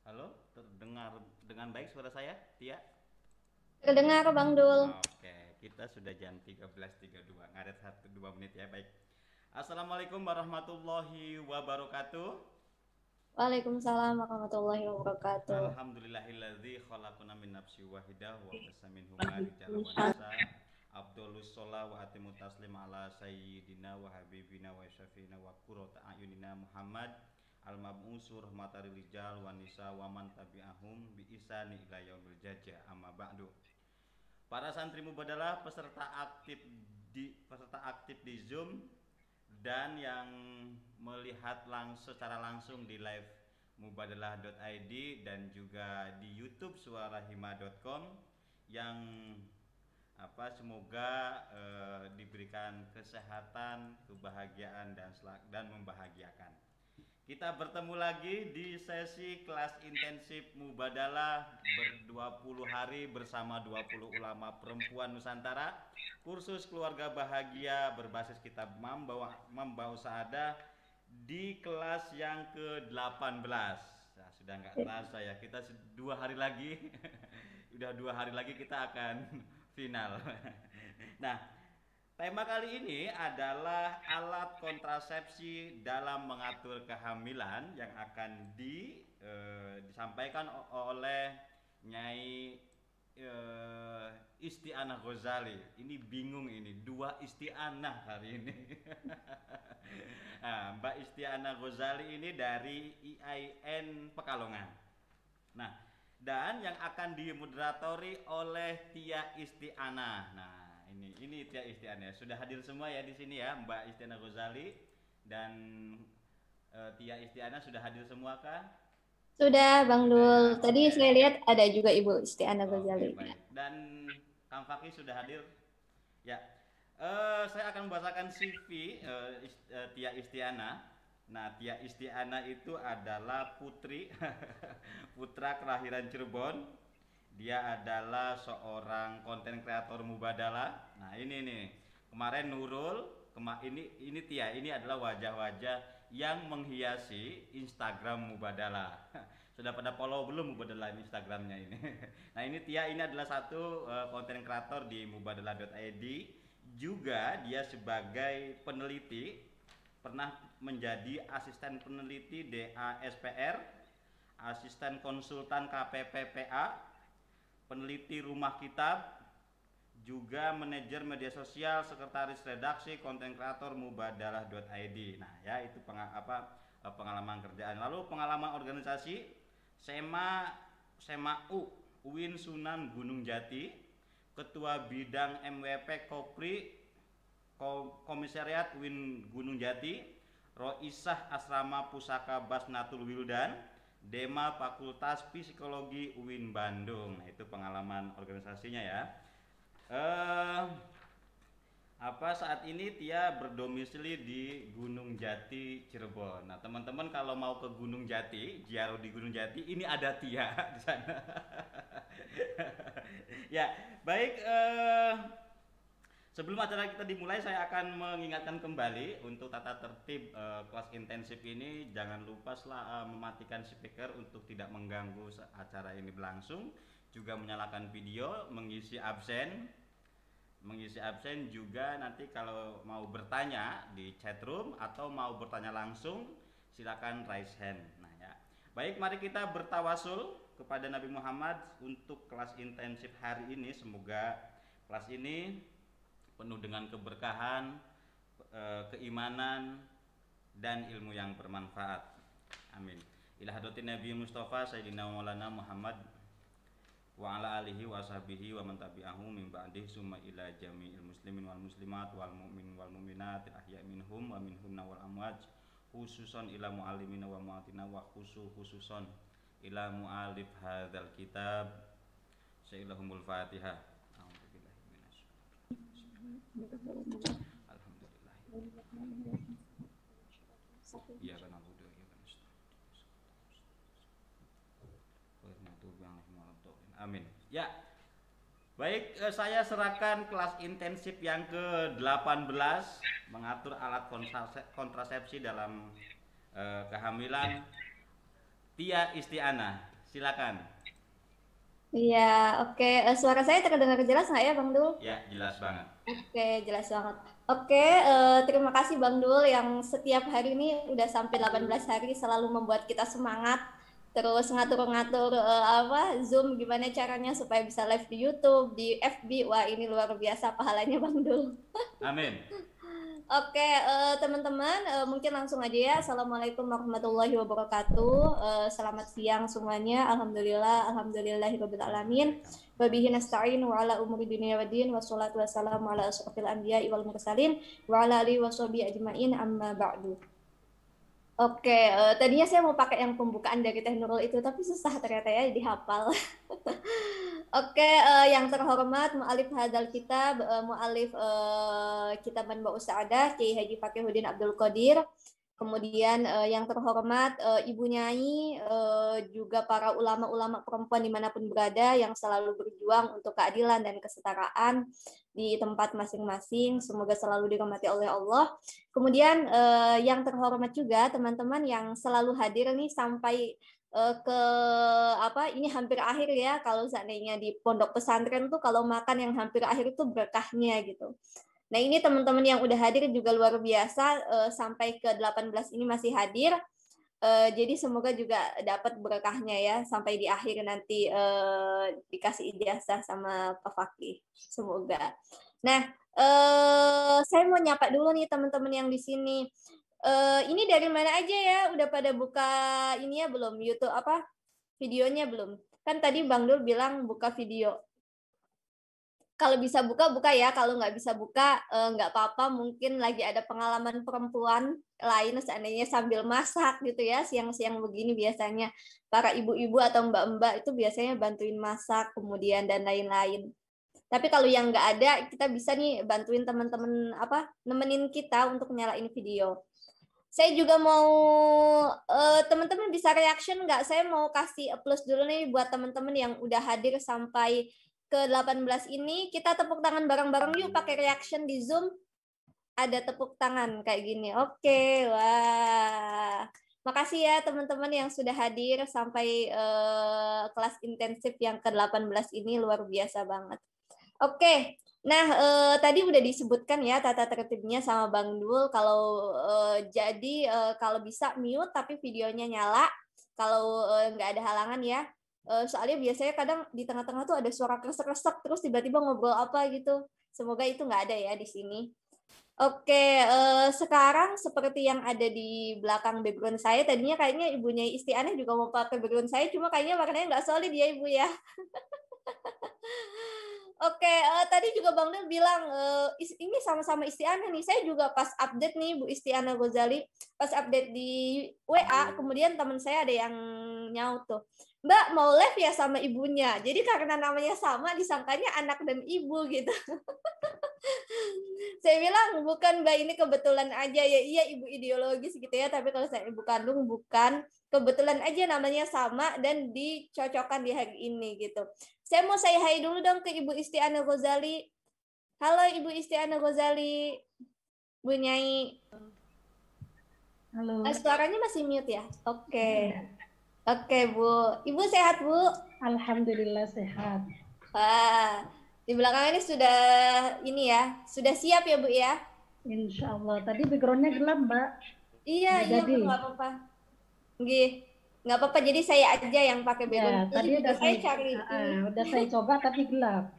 Halo, terdengar dengan baik suara saya, Tia? Terdengar Bang Dul. Oke, kita sudah jam 13.32, ngaret 1-2 menit ya, baik. Assalamualaikum warahmatullahi wabarakatuh. Waalaikumsalam warahmatullahi wabarakatuh. Alhamdulillahilladzi khalaqana min nafsin wahidah wa bassa minhuma rijalan wa nisa. Abdulus sholah wa atimu taslim ala sayyidina wa habibina wa syafiina wa qurrata ayunina Muhammad al-mab'usu rahmatal rijal wa nisa wa man tabi'ahum bi isani ila yaumil jajah amma ba'du. Para santri mubadalah peserta aktif di Zoom dan yang melihat secara langsung di live mubadalah.id dan juga di YouTube suarahima.com yang semoga diberikan kesehatan, kebahagiaan dan membahagiakan. Kita bertemu lagi di sesi kelas intensif Mubadalah ber-20 hari bersama 20 ulama perempuan Nusantara. Kursus keluarga bahagia berbasis kitab Membawa Saadah di kelas yang ke-18. Nah, sudah nggak terasa ya, kita 2 hari lagi udah 2 hari lagi kita akan final. Nah, tema kali ini adalah alat kontrasepsi dalam mengatur kehamilan yang akan disampaikan oleh Nyai Isti'anah Ghazali. Ini bingung ini, dua Isti'anah hari ini. Nah, Mbak Isti'anah Ghazali ini dari IAIN Pekalongan. Nah, dan yang akan dimoderatori oleh Tia Isti'anah. Nah, ini Tia Isti'anah sudah hadir semua ya di sini ya, Mbak Isti'anah Ghazali dan Tia Isti'anah sudah hadir semua kah? Sudah Bang Sudah ya, Dul. Tadi oke. saya lihat ada juga Ibu Istiana Oke, Ghazali. baik. Dan Kang Fakih sudah hadir? Ya. Saya akan membacakan CV Tia Isti'anah. Nah, Tia Isti'anah itu adalah putri putra kelahiran Cirebon. Dia adalah seorang konten kreator Mubadalah. Nah, ini nih. Kemarin Nurul, ini Tia, ini adalah wajah-wajah yang menghiasi Instagram Mubadalah. Sudah pada follow belum Mubadalah Instagramnya ini? Nah, ini Tia, ini adalah satu konten kreator di mubadalah.id. Juga dia sebagai peneliti, pernah menjadi asisten peneliti DASPR, asisten konsultan KPPPA, peneliti rumah kitab, juga manajer media sosial, sekretaris redaksi, konten kreator mubadalah.id. Nah, ya itu pengalaman kerjaan. Lalu pengalaman organisasi SEMA UIN Sunan Gunung Jati, ketua bidang MWP Kopri Komisariat UIN Gunung Jati, Roisah Asrama Pusaka Basnatul Wildan, Dema Fakultas Psikologi UIN Bandung. Nah, itu pengalaman organisasinya ya. Saat ini Tia berdomisili di Gunung Jati, Cirebon. Nah, teman-teman kalau mau ke Gunung Jati, ziarah di Gunung Jati, ini ada Tia di sana. Ya, baik. Sebelum acara kita dimulai, saya akan mengingatkan kembali untuk tata tertib kelas intensif ini. Jangan lupa mematikan speaker untuk tidak mengganggu acara ini berlangsung. Juga menyalakan video, mengisi absen juga. Nanti kalau mau bertanya di chatroom atau mau bertanya langsung, silakan raise hand. Nah ya, baik, mari kita bertawasul kepada Nabi Muhammad untuk kelas intensif hari ini. Semoga kelas ini penuh dengan keberkahan, keimanan, dan ilmu yang bermanfaat. Amin. Ila hadratin Nabi Mustafa Sayyidina Maulana Muhammad wa ala alihi wa sahbihi wa man tabi'ahu min ba'dih summa ila jami'il muslimin wal muslimat wal mu'min wal mu'minat ahya minhum wa minhunna wal amwaj, khususon ila mu'allimina wa mu'atina wa khususon ila mu'alif hadzal kitab. Sayyidahumul Fatihah. Alhamdulillah. Iya kan aku udah iya kan. Amin. Ya, baik, saya serahkan kelas intensif yang ke-18 mengatur alat kontrasepsi dalam kehamilan, Tia Isti'anah. silakan. Iya, oke. Suara saya terdengar jelas nggak ya, Bang Dul? Ya, jelas banget. Oke, jelas banget. Oke, terima kasih Bang Dul yang setiap hari ini udah sampai 18 hari selalu membuat kita semangat. Terus ngatur-ngatur Zoom gimana caranya supaya bisa live di YouTube, di FB. Wah, ini luar biasa pahalanya Bang Dul. Amin. Oke, teman-teman, mungkin langsung aja ya. Assalamualaikum warahmatullahi wabarakatuh. Selamat siang semuanya. Alhamdulillahirabbil alamin. Wa bihi nasta'in wa ala umuri dunya waddin wassalatu wassalamu ala asyrofil anbiya'i wal mursalin wa ala alihi washabihi ajmain amma ba'du. Oke, tadinya saya mau pakai yang pembukaan dari Teh Nurul itu, tapi susah ternyata ya dihafal. Oke, yang terhormat mu'alif hadal kitab, mu'alif kitab Manba'us Sa'adah, Kiai Haji Fakihuddin Abdul Qadir. Kemudian yang terhormat Ibu Nyai, juga para ulama-ulama perempuan dimanapun berada yang selalu berjuang untuk keadilan dan kesetaraan di tempat masing-masing. Semoga selalu dirahmati oleh Allah. Kemudian yang terhormat juga teman-teman yang selalu hadir nih sampai ke ini hampir akhir ya. Kalau seandainya di pondok pesantren tuh kalau makan yang hampir akhir itu berkahnya gitu. Nah, ini teman-teman yang udah hadir juga luar biasa, sampai ke 18 ini masih hadir. Jadi semoga juga dapat berkahnya ya sampai di akhir nanti dikasih ijazah sama Pak Fakih. Semoga. Nah, saya mau nyapa dulu nih teman-teman yang di sini. Ini dari mana aja ya? Udah pada buka ini ya belum? YouTube videonya belum? Kan tadi Bang Dul bilang buka video. Kalau bisa buka ya, kalau nggak bisa buka nggak apa-apa, mungkin lagi ada pengalaman perempuan lain seandainya sambil masak gitu ya, siang-siang begini biasanya para ibu-ibu atau mbak-mbak itu biasanya bantuin masak kemudian dan lain-lain. Tapi kalau yang nggak ada, kita bisa nih bantuin teman-teman nemenin kita untuk nyalain video. Saya juga mau teman-teman bisa reaction nggak? Saya mau kasih plus dulu nih buat teman-teman yang udah hadir sampai ke 18 ini. Kita tepuk tangan bareng-bareng yuk pakai reaction di Zoom. Ada tepuk tangan kayak gini. Oke, wah. Makasih ya teman-teman yang sudah hadir sampai kelas intensif yang ke-18 ini, luar biasa banget. Oke. Nah, tadi udah disebutkan ya tata tertibnya sama Bang Dul. Kalau kalau bisa mute tapi videonya nyala. Kalau nggak ada halangan ya. Soalnya biasanya kadang di tengah-tengah tuh ada suara kresek-kresek terus tiba-tiba ngobrol apa gitu. Semoga itu nggak ada ya di sini. Oke, sekarang seperti yang ada di belakang background saya, tadinya kayaknya ibunya Istianah juga mau pakai background saya, cuma kayaknya warnanya nggak solid ya Ibu ya. Oke, tadi juga Bang Del bilang ini sama-sama Istianah nih. Saya juga pas update nih Bu Istianah Ghazali, pas update di WA, kemudian teman saya ada yang nyaut tuh, Mbak mau live ya sama ibunya. Jadi karena namanya sama, disangkanya anak dan ibu gitu. Saya bilang bukan Mbak, ini kebetulan aja ya. Iya ibu ideologis gitu ya, tapi kalau saya ibu kandung bukan. Kebetulan aja namanya sama dan dicocokkan di hari ini gitu. Saya mau say hi dulu dong ke Ibu Istianah Ghazali. Halo Ibu Istianah Ghazali. Bu Nyai. Halo. Suaranya masih mute ya? Oke. Oke, Bu. Ibu sehat, Bu? Alhamdulillah sehat. Wah, di belakang ini sudah siap ya, Bu ya? Insya Allah. Tadi backgroundnya gelap, Mbak. Iya, nggak apa-apa. Nggak apa-apa, jadi saya aja yang pakai background. Ya, tadi udah saya cari. Udah saya coba tapi gelap.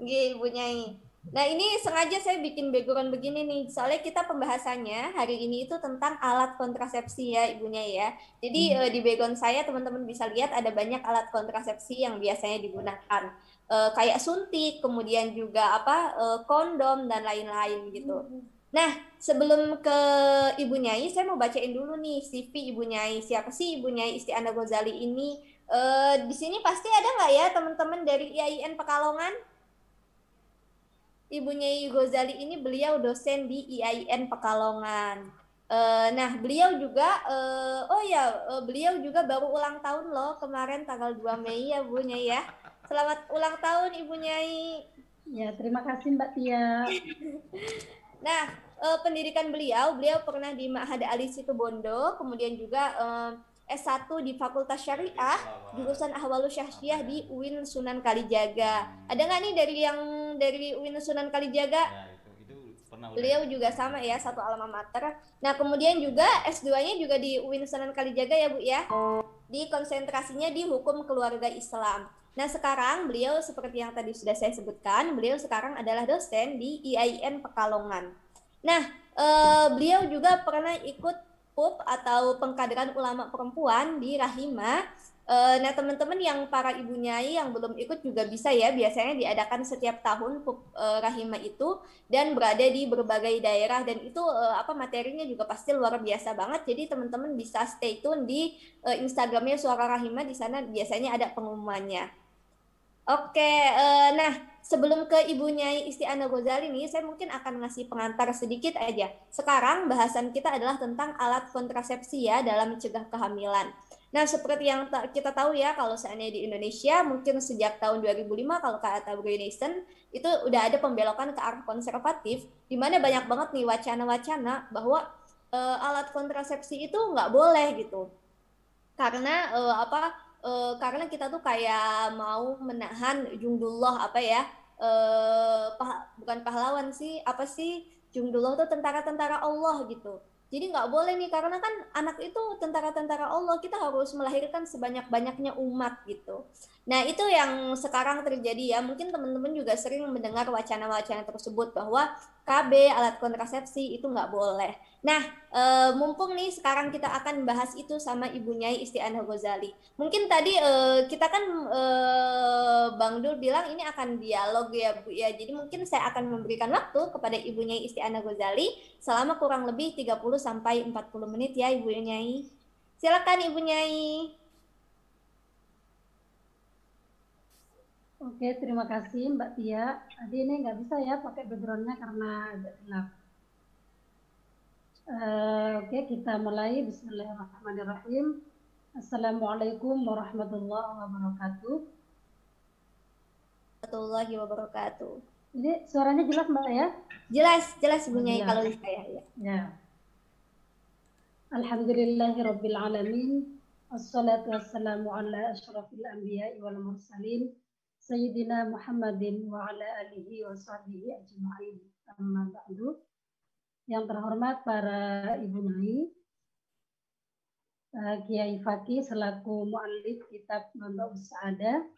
Ibu Nyai. Nah, ini sengaja saya bikin background begini nih. Soalnya kita pembahasannya hari ini itu tentang alat kontrasepsi ya, Ibunya ya. Jadi di background saya teman-teman bisa lihat ada banyak alat kontrasepsi yang biasanya digunakan. Kayak suntik, kemudian juga kondom dan lain-lain gitu. Nah, sebelum ke Ibu Nyai, saya mau bacain dulu nih CV Ibu Nyai. Siapa sih Ibu Nyai Istianah Ghazali ini? Di sini pasti ada nggak ya teman-teman dari IAIN Pekalongan? Ibu Nyai Ghazali ini beliau dosen di IAIN Pekalongan. Nah, beliau juga, beliau juga baru ulang tahun loh kemarin tanggal 2 Mei ya Bu Nyai ya. Selamat ulang tahun Ibu Nyai. Ya, terima kasih Mbak Tia. Nah, pendidikan beliau pernah di Ma'had Ali Situbondo, kemudian juga S1 di Fakultas Syariah, jurusan Ahwalus Syahsiah di UIN Sunan Kalijaga. Ada nggak nih dari UIN Sunan Kalijaga? Ya, itu pernah Beliau juga sama ya, satu alma mater. Nah, kemudian juga S2-nya juga di UIN Sunan Kalijaga ya, Bu ya. Di konsentrasinya di hukum keluarga Islam. Nah, sekarang beliau seperti yang tadi sudah saya sebutkan, beliau sekarang adalah dosen di IAIN Pekalongan. Nah, beliau juga pernah ikut PUP atau Pengkaderan Ulama Perempuan di Rahima. Nah, teman-teman yang para ibu nyai yang belum ikut juga bisa ya, biasanya diadakan setiap tahun PUP Rahima itu dan berada di berbagai daerah, dan itu materinya juga pasti luar biasa banget. Jadi teman-teman bisa stay tune di Instagramnya Suara Rahima, di sana biasanya ada pengumumannya. Oke, nah sebelum ke Ibu Nyai Isti'anah Ghazali nih, saya mungkin akan ngasih pengantar sedikit aja. Sekarang bahasan kita adalah tentang alat kontrasepsi ya dalam mencegah kehamilan. Nah, seperti yang kita tahu ya, kalau seandainya di Indonesia, mungkin sejak tahun 2005 kalau kata Brunison, itu udah ada pembelokan ke arah konservatif, di mana banyak banget nih wacana-wacana bahwa alat kontrasepsi itu nggak boleh gitu. Karena karena kita tuh kayak mau menahan jundullah bukan pahlawan sih, jundullah tuh tentara-tentara Allah gitu. Jadi nggak boleh nih, karena kan anak itu tentara-tentara Allah, kita harus melahirkan sebanyak-banyaknya umat gitu. Nah, itu yang sekarang terjadi ya. Mungkin teman-teman juga sering mendengar wacana-wacana tersebut bahwa KB, alat kontrasepsi itu nggak boleh. Nah, mumpung nih sekarang kita akan bahas itu sama Ibu Nyai Isti'anah Ghazali. Mungkin tadi kita kan Bang Dul bilang ini akan dialog ya Bu ya. Jadi mungkin saya akan memberikan waktu kepada Ibu Nyai Isti'anah Ghazali selama kurang lebih 30 sampai 40 menit ya Ibu Nyai. Silakan Ibu Nyai. Oke, terima kasih Mbak Tia. Tadi ini nggak bisa ya pakai backgroundnya karena agak gelap. Oke, kita mulai. Bismillahirrahmanirrahim. Assalamualaikum warahmatullahi wabarakatuh. Warahmatullahi wabarakatuh. Ini suaranya jelas Mbak ya? Jelas Ibu Nyai kalau saya ya. Ya. Alhamdulillahirabbil alamin. Assalatu wassalamu ala asyrafil anbiya'i wal mursalin. Sayyidina Muhammadin wa ala alihi wa sahbihi ajma'in. Amma ba'du. Yang terhormat para Ibu Nyai, Kiai Fakih selaku mu'allif kitab Manba'us Sa'adah,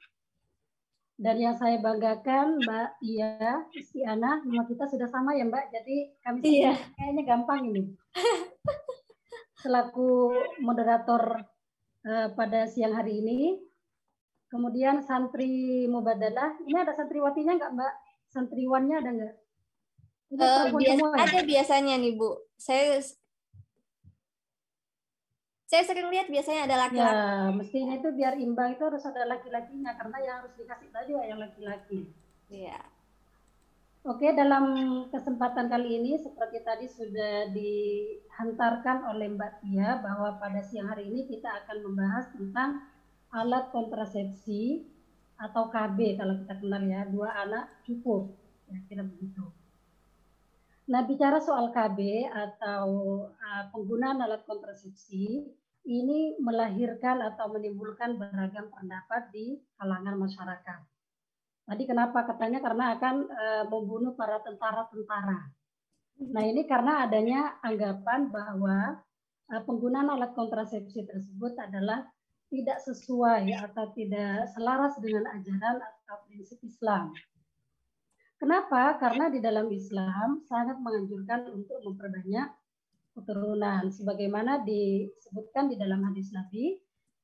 dan yang saya banggakan Mbak Tia Isti'anah, nama kita sudah sama ya Mbak, jadi kami kayaknya gampang ini. Selaku moderator pada siang hari ini. Kemudian santri mubadalah, ini ada santriwatinya nggak Mbak? Santriwannya ada nggak? Ada biasanya nih Bu. Saya sering lihat biasanya ada laki-laki. Ya, mestinya itu biar imbang itu harus ada laki-lakinya, karena yang harus dikasih tadi yang laki-laki. Iya. Oke, dalam kesempatan kali ini seperti tadi sudah dihantarkan oleh Mbak Tia bahwa pada siang hari ini kita akan membahas tentang alat kontrasepsi atau KB kalau kita kenal ya, 2 anak cukup, kira-kira begitu. Nah, bicara soal KB atau penggunaan alat kontrasepsi, ini melahirkan atau menimbulkan beragam pendapat di kalangan masyarakat. Tadi kenapa katanya karena akan membunuh para tentara-tentara. Nah, ini karena adanya anggapan bahwa penggunaan alat kontrasepsi tersebut adalah tidak sesuai atau tidak selaras dengan ajaran atau prinsip Islam. Kenapa? Karena di dalam Islam sangat menganjurkan untuk memperbanyak keturunan. Sebagaimana disebutkan di dalam hadis Nabi,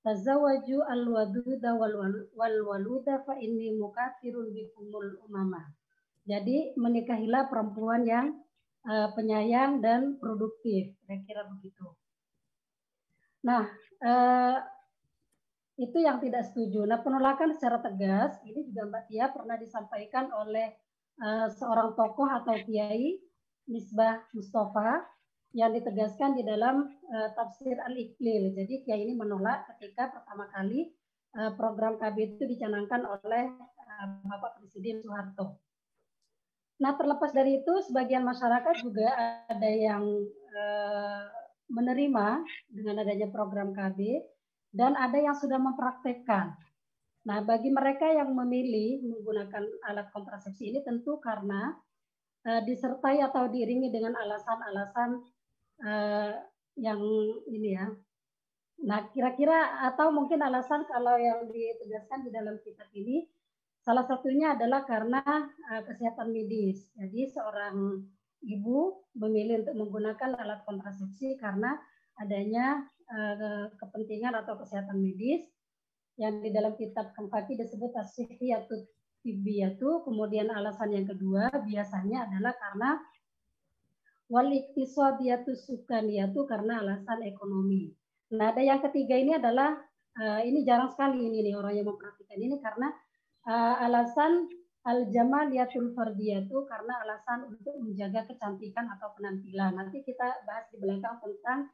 tazawwaju al-waduda wal-waluda fa inni mukatsirun bikumul umamah. Jadi menikahilah perempuan yang penyayang dan produktif, kira-kira begitu. Nah, itu yang tidak setuju. Nah, penolakan secara tegas ini juga Mbak Tia pernah disampaikan oleh seorang tokoh atau kiai, Misbah Mustafa, yang ditegaskan di dalam tafsir Al-Iqlil. Jadi kiai ini menolak ketika pertama kali program KB itu dicanangkan oleh Bapak Presiden Soeharto. Nah, terlepas dari itu, sebagian masyarakat juga ada yang menerima dengan adanya program KB, dan ada yang sudah mempraktekkan. Nah, bagi mereka yang memilih menggunakan alat kontrasepsi ini tentu karena disertai atau diiringi dengan alasan-alasan yang ini ya. Nah, kira-kira atau mungkin alasan kalau yang ditegaskan di dalam kitab ini, salah satunya adalah karena kesehatan medis. Jadi seorang ibu memilih untuk menggunakan alat kontrasepsi karena adanya kepentingan atau kesehatan medis yang di dalam kitab Al-Fatih disebut as-sihhiyatu tibbiyatu. Kemudian alasan yang kedua biasanya adalah karena wal iktisadiyatu sukaniyatu, karena alasan ekonomi. Nah, ada yang ketiga ini adalah ini jarang sekali ini nih orang yang memperhatikan ini, karena alasan al-jamaliyatul fardiyatu, karena alasan untuk menjaga kecantikan atau penampilan. Nanti kita bahas di belakang tentang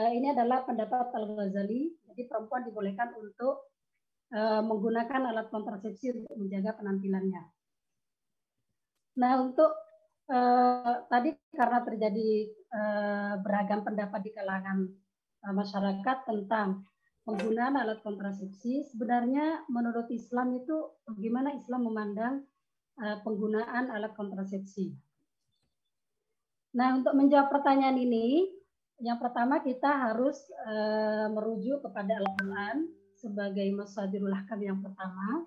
ini adalah pendapat Al-Ghazali. Jadi perempuan dibolehkan untuk menggunakan alat kontrasepsi untuk menjaga penampilannya. Nah, untuk tadi karena terjadi beragam pendapat di kalangan masyarakat tentang penggunaan alat kontrasepsi, sebenarnya menurut Islam itu bagaimana Islam memandang penggunaan alat kontrasepsi. Nah, untuk menjawab pertanyaan ini, yang pertama kita harus merujuk kepada Al-Quran sebagai masadirul ahkam yang pertama.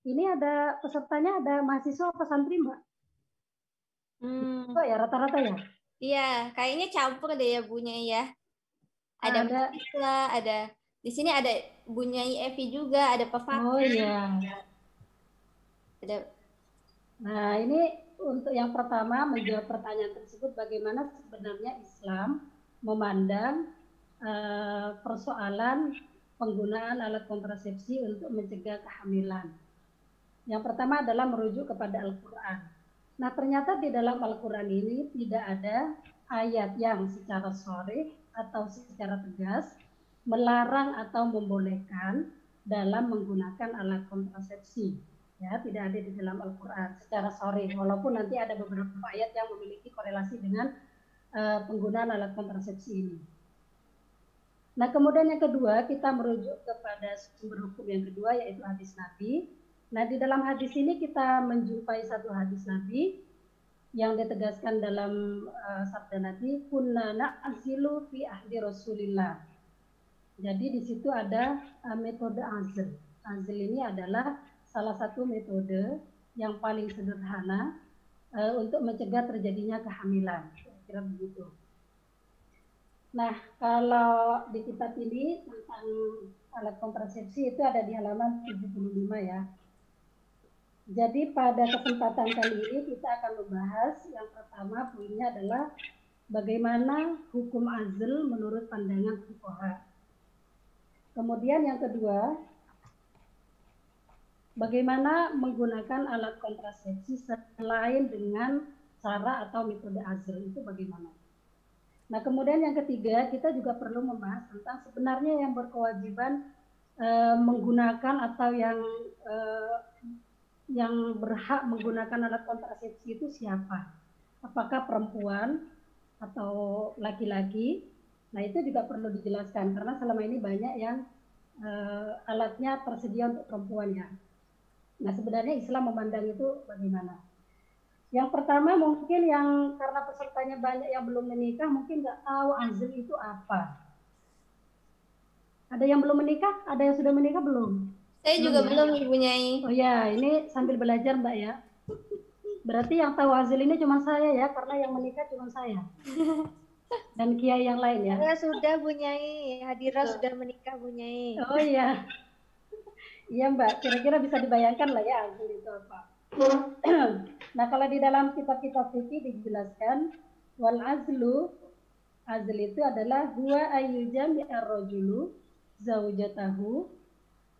Ini ada pesertanya, ada mahasiswa apa santri, Mbak? Oh ya, rata-rata ya? Iya, kayaknya campur deh ya Bunya ya. Ada mahasiswa, ada di sini ada Bunyai Evi juga, ada Pak Fakir. Oh iya. Ada. Nah, ini untuk yang pertama menjawab pertanyaan tersebut, bagaimana sebenarnya Islam memandang persoalan penggunaan alat kontrasepsi untuk mencegah kehamilan. Yang pertama adalah merujuk kepada Al-Quran. Nah, ternyata di dalam Al-Quran ini tidak ada ayat yang secara sharih atau secara tegas melarang atau membolehkan dalam menggunakan alat kontrasepsi. Ya, tidak ada di dalam Al-Quran secara sharih, walaupun nanti ada beberapa ayat yang memiliki korelasi dengan penggunaan alat kontrasepsi ini. Nah, kemudian yang kedua, kita merujuk kepada sumber hukum yang kedua, yaitu hadis Nabi. Nah, di dalam hadis ini kita menjumpai satu hadis Nabi yang ditegaskan dalam sabda Nabi, kunna na'zilu fi ahdi Rasulillah. Jadi di situ ada metode azl. Azl ini adalah salah satu metode yang paling sederhana untuk mencegah terjadinya kehamilan. Kira begitu. Nah, kalau di kitab ini tentang alat kontrasepsi itu ada di halaman 75 ya. Jadi pada kesempatan kali ini kita akan membahas yang pertama, poinnya adalah bagaimana hukum azl menurut pandangan fuqaha. Kemudian yang kedua, bagaimana menggunakan alat kontrasepsi selain dengan cara atau metode azl itu bagaimana. Nah, kemudian yang ketiga, kita juga perlu membahas tentang sebenarnya yang berkewajiban menggunakan atau yang berhak menggunakan alat kontrasepsi itu siapa? Apakah perempuan atau laki-laki? Nah, itu juga perlu dijelaskan karena selama ini banyak yang alatnya tersedia untuk perempuan ya. Nah, sebenarnya Islam memandang itu bagaimana? Yang pertama mungkin yang karena pesertanya banyak yang belum menikah mungkin nggak tahu azl itu apa. Ada yang belum menikah? Ada yang sudah menikah belum? Saya juga belum Ibu Nyai. Oh ya, ini sambil belajar Mbak ya. Berarti yang tahu azl ini cuma saya ya, karena yang menikah cuma saya. Dan kiai yang lain ya. Saya sudah Bu Nyai, Hadira sudah menikah Bu Nyai. Oh iya. Iya Mbak, kira-kira bisa dibayangkan lah ya azl itu apa. Nah, kalau di dalam kitab-kitab fikih dijelaskan wal azlu, azl itu adalah huwa ayyujami ar-rajulu zaujatahu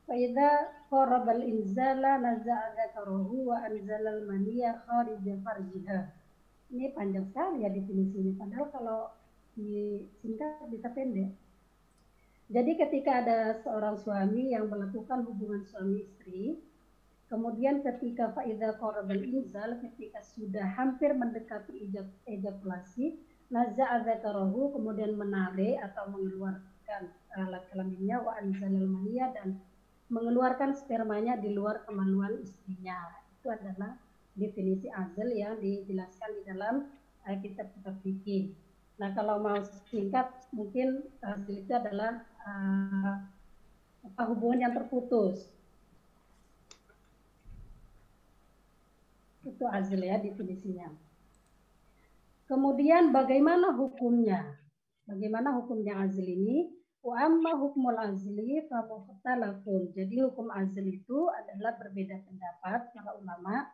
fa idza qarabal inzala naza'a dzakarahu wa anzala al-maniyya kharija farjiha. Ini panjang sekali ya definisinya, padahal kalau disingkat bisa pendek. Jadi ketika ada seorang suami yang melakukan hubungan suami istri, kemudian ketika faidza qarabal inzal, ketika sudah hampir mendekati ejakulasi, naza'a dzakarahu, kemudian menarik atau mensucikan alat kelaminnya, wa anzalal maniyya, dan mengeluarkan spermanya di luar kemaluan istrinya. Itu adalah definisi azl yang dijelaskan di dalam kitab-kitab fikih. Nah, kalau mau singkat, mungkin azl itu adalah hubungan yang terputus. Itu azl ya definisinya. Kemudian bagaimana hukumnya? Bagaimana hukumnya azl ini? Wa amma hukmul azli fa mukhtalafun. Jadi hukum azl itu adalah berbeda pendapat para ulama.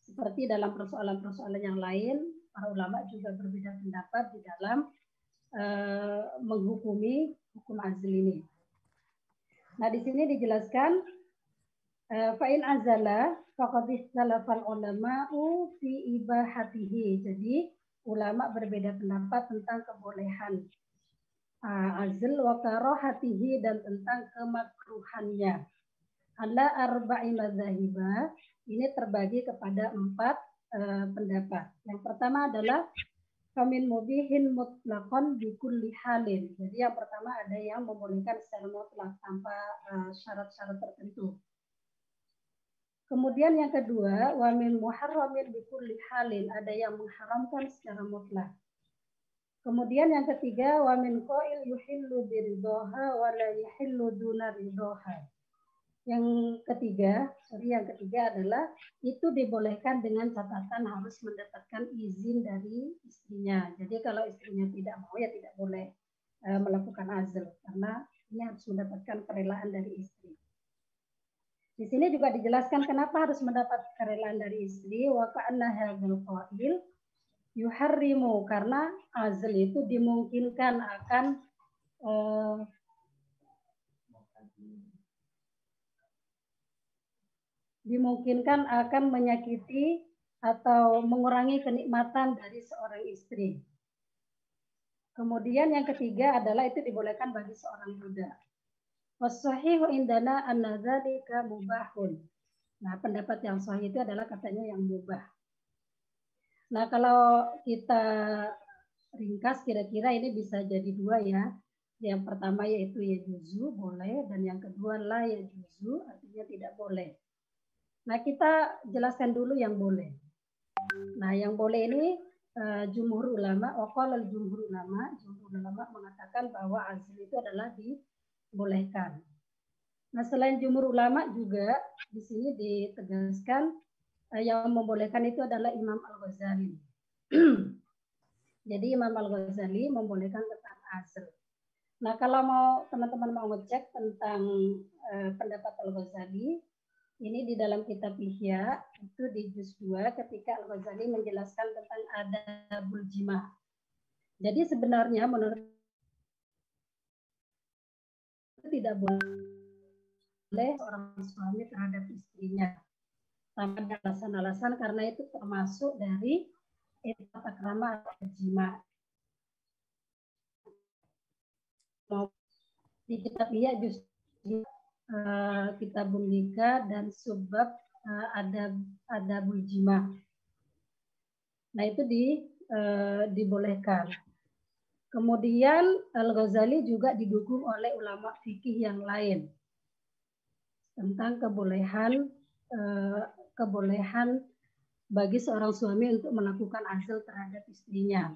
Seperti dalam persoalan-persoalan yang lain, para ulama juga berbeda pendapat di dalam menghukumi hukum azl ini. Nah, di sini dijelaskan fa in azala faqad ikhtalafal ulama'u fi ibahatihi. Jadi ulama berbeda pendapat tentang kebolehan azl wa karahatihi, dan tentang kemakruhannya. Ala arba'i madzhabiba, ini terbagi kepada 4 pendapat. Yang pertama adalah famin mubihin mutlaqan bi kulli halin. Jadi yang pertama ada yang membolehkan secara mutlak tanpa syarat-syarat tertentu. Kemudian yang kedua, wa min muharramin bi kulli halin, ada yang mengharamkan secara mutlak. Kemudian yang ketiga, wa min qail yuhillu biridhaha wa la yuhillu duna ridhaha. Yang ketiga adalah itu dibolehkan dengan catatan harus mendapatkan izin dari istrinya. Jadi kalau istrinya tidak mau, ya tidak boleh melakukan azl, karena ini harus mendapatkan kerelaan dari istri. Di sini juga dijelaskan kenapa harus mendapat kerelaan dari istri. Wa ka'anna hadzal qail yuharrimu, karena azl itu dimungkinkan akan menyakiti atau mengurangi kenikmatan dari seorang istri. Kemudian yang ketiga adalah itu dibolehkan bagi seorang budak. Was-shahihu indana anna dzalika mubahun. Nah, pendapat yang sahih itu adalah katanya yang mubah. Nah, kalau kita ringkas kira-kira ini bisa jadi 2 ya. Yang pertama yaitu yajuzu, boleh, dan yang kedua la yajuzu, artinya tidak boleh. Nah, kita jelaskan dulu yang boleh. Nah, yang boleh ini jumhur ulama mengatakan bahwa azl itu adalah dibolehkan. Nah, selain jumhur ulama juga di sini ditegaskan yang membolehkan itu adalah Imam Al-Ghazali. Jadi Imam Al-Ghazali membolehkan tentang azl. Nah, kalau teman-teman mau ngecek tentang pendapat Al-Ghazali, ini di dalam kitab Ihya, itu di juz 2 ketika Al-Ghazali menjelaskan tentang adabul jima'. Jadi sebenarnya menurut itu tidak boleh seorang suami terhadap istrinya tanpa ada alasan-alasan, karena itu termasuk dari tata krama atau jima'. Di kitab Ihya juz Kitabun Nikah dan subbab adabul jima'. Nah, itu dibolehkan. Kemudian Al-Ghazali juga didukung oleh ulama fikih yang lain tentang kebolehan bagi seorang suami untuk melakukan azl terhadap istrinya.